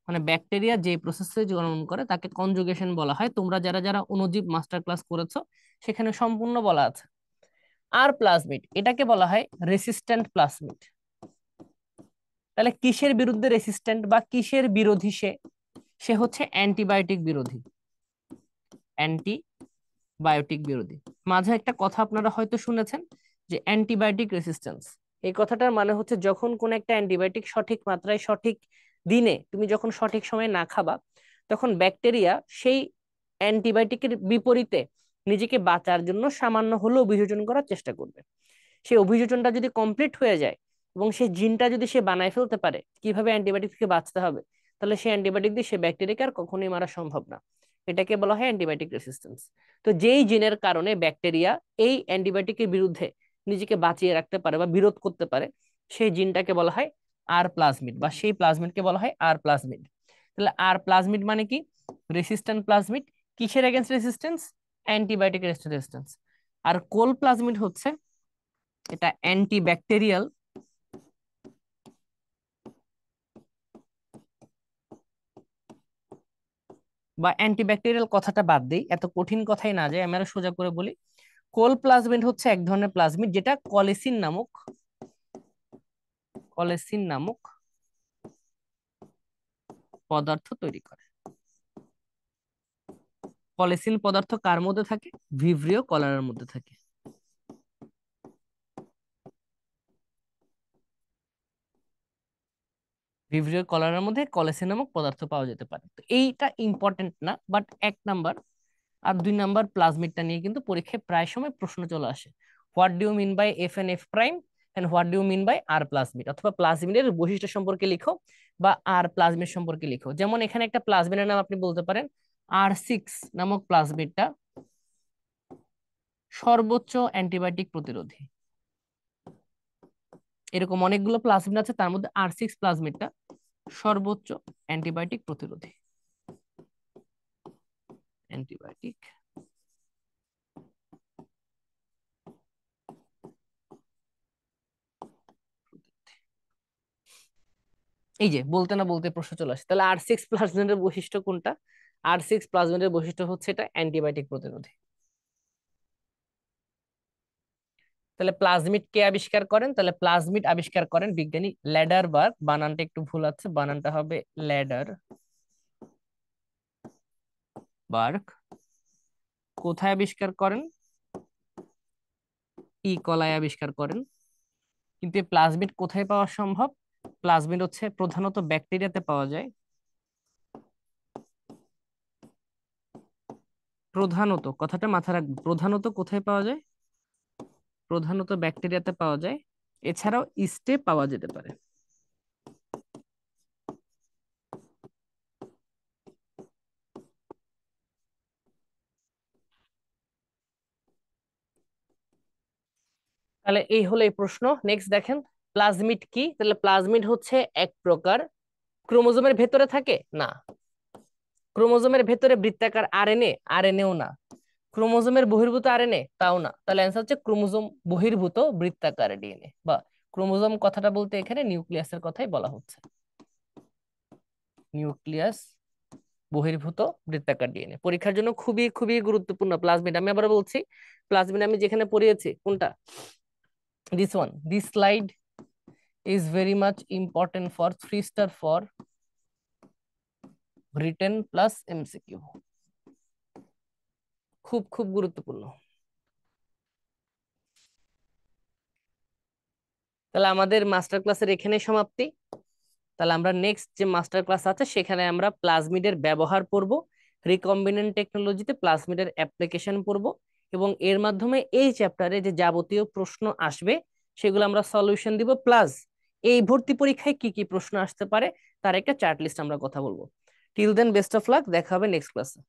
মানে ব্যাকটেরিয়া যে প্রসেসে জনন করে তাকে কনজুগেশন বলা হয়। তোমরা যারা যারা অণুজীব মাস্টার ক্লাস করেছো সেখানে সম্পূর্ণ বলা আছে। আর প্লাজমিড, এটাকে বলা হয় রেসিস্ট্যান্ট প্লাজমিড। তাহলে কিসের বিরুদ্ধে রেসিস্ট্যান্ট বা কিসের বিরোধী সে? সে হচ্ছে অ্যান্টিবায়োটিক বিরোধী, অ্যান্টিবায়োটিক বিরোধী। মাঝে একটা কথা আপনারা হয়তো শুনেছেন যে অ্যান্টিবায়োটিক রেসিস্ট্যান্স। এই কথাটার মানে হচ্ছে যখন কোন একটা অ্যান্টিবায়োটিক সঠিক মাত্রায় সঠিক দিনে তুমি যখন সঠিক সময়ে না খাবা, তখন ব্যাকটেরিয়া সেই অ্যান্টিবায়োটিকের বিপরীতে নিজেকে বাঁচার জন্য সামান্য হলেও অভিযোজন করার চেষ্টা করবে। সেই অভিযোজনটা যদি কমপ্লিট হয়ে যায় এবং সেই জিনটা যদি সে বানায় ফেলতে পারে কিভাবে অ্যান্টিবায়োটিক থেকে বাঁচতে হবে, তাহলে সেই অ্যান্টিবায়োটিক দিয়ে সে ব্যাকটেরিয়াকে আর কখনোই মারা সম্ভব না। এটাকে বলা হয় অ্যান্টিবায়োটিক রেসিস্ট্যান্স। তো যেই জিনের কারণে ব্যাকটেরিয়া এই অ্যান্টিবায়োটিকের বিরুদ্ধে নিজেকে বাঁচিয়ে রাখতে পারে বা বিরোধ করতে পারে, সেই জিনটাকে বলা হয় আর প্লাজমিড, বা সেই প্লাজমিডকে বলা হয় আর প্লাজমিড। তাহলে আর প্লাজমিড মানে কি? Resistant plasmid. কিসের এগেনস্ট রেসিস্ট্যান্স? Antibiotic resistance. আর কোল প্লাজমিড হচ্ছে এটা অ্যান্টি ব্যাকটেরিয়াল বা অ্যান্টিব্যাকটেরিয়াল। কথাটা বাদ দেই, এত কঠিন কথাই না যায়, আমি আরো সোজা করে বলি। কোল প্লাজমিড হচ্ছে এক ধরনের প্লাজমিড যেটা কলেসিন নামক পদার্থ তৈরি করে। কলেসিন পদার্থ কার মধ্যে থাকে? ভিভ্রিও কলারের মধ্যে থাকে। ভিভ্রিও কলারের মধ্যে কলেসিন নামক পদার্থ পাওয়া যেতে পারে। তো এইটা ইম্পর্টেন্ট না, বাট 1 নাম্বার আর 2 নাম্বার প্লাজমিডটা নিয়ে কিন্তু পরীক্ষায় প্রায় সময় প্রশ্ন চলে আসে। What do you mean by F and F prime and what do you mean by R plasmid, অথবা প্লাজমিডের বৈশিষ্ট্য সম্পর্কে লিখো বা আর প্লাজমিড সম্পর্কে লিখো। যেমন এখানে একটা প্লাজমিডের নাম আপনি বলতে পারেন R6 নামক প্লাজমিডটা সর্বোচ্চ অ্যান্টিবায়োটিক প্রতিরোধী। এরকম অনেকগুলো প্লাজমিড আছে, তার মধ্যে R6 প্লাজমিডটা সর্বোচ্চ অ্যান্টিবায়োটিক প্রতিরোধী। অ্যান্টিবায়োটিক এই যে বলতে না বলতে প্রশ্ন চলে আসে, তাহলে R6 প্লাজমিডের বৈশিষ্ট্য কোনটা? R6 প্লাজমিডের বৈশিষ্ট্য হচ্ছে এটা অ্যান্টিবায়োটিক প্রতিরোধী। তাহলে প্লাজমিড কে আবিষ্কার করেন? তাহলে প্লাজমিড আবিষ্কার করেন বিজ্ঞানী ল্যাডার বার্গ। বানানটা একটু ভুল আছে, বানানটা হবে ল্যাডার বার্গ। কোথায় আবিষ্কার করেন? কলায় আবিষ্কার করেন। কিন্তু এই প্লাজমিড কোথায় পাওয়া সম্ভব? প্লাজমিড হচ্ছে প্রধানত ব্যাকটেরিয়াতে পাওয়া যায়। প্রধানত, কথাটা মাথায় রাখবে, প্রধানত কোথায় পাওয়া যায়? প্রধানত ব্যাকটেরিয়াতে পাওয়া যায়, এছাড়াও ইস্টে পাওয়া যেতে পারে। তাহলে এই হলো এই প্রশ্ন। নেক্সট দেখেন, প্লাজমিড কি? তাহলে প্লাজমিড হচ্ছে এক প্রকার ক্রোমোজোমের ভেতরে থাকে না। ক্রোমোজোমের ভেতরে বৃত্তাকার আরএনএ? আরএনএও না। ক্রোমোজোমের বহির্ভূত আরএনএ? তাও না। তাহলে অ্যান্সার হচ্ছে ক্রোমোজোম বহির্ভূত বৃত্তাকার ডিএনএ, বা ক্রোমোজোম কথাটা বলতে এখানে নিউক্লিয়াসের কথাই বলা হচ্ছে। নিউক্লিয়াস বহির্ভূত বৃত্তাকার ডিএনএ পরীক্ষার জন্য খুবই খুবই গুরুত্বপূর্ণ প্লাজমিড। আমি আবার বলছি, প্লাজমিড আমি যেখানে পড়িয়েছি কোনটা, this one, this slide is very much important for 3 star for written plus MCQ। খুব খুব গুরুত্বপূর্ণ। তাহলে আমাদের মাস্টার ক্লাসের এখানেই সমাপ্তি। তাহলে আমরা নেক্সট যে মাস্টার ক্লাস আছে সেখানে আমরা প্লাজমিডের ব্যবহার পড়ব, রিকম্বিনেন্ট টেকনোলজিতে প্লাজমিডের অ্যাপ্লিকেশন পড়ব, এবং এর মাধ্যমে এই চ্যাপ্টারে যে যাবতীয় প্রশ্ন আসবে সেগুলো আমরা সলিউশন দিব, প্লাস এই ভর্তি পরীক্ষায় কি কি প্রশ্ন আসতে পারে তার একটা চার্ট লিস্ট আমরা কথা বলবো। Till then best of luck, দেখা হবে নেক্সট ক্লাসে।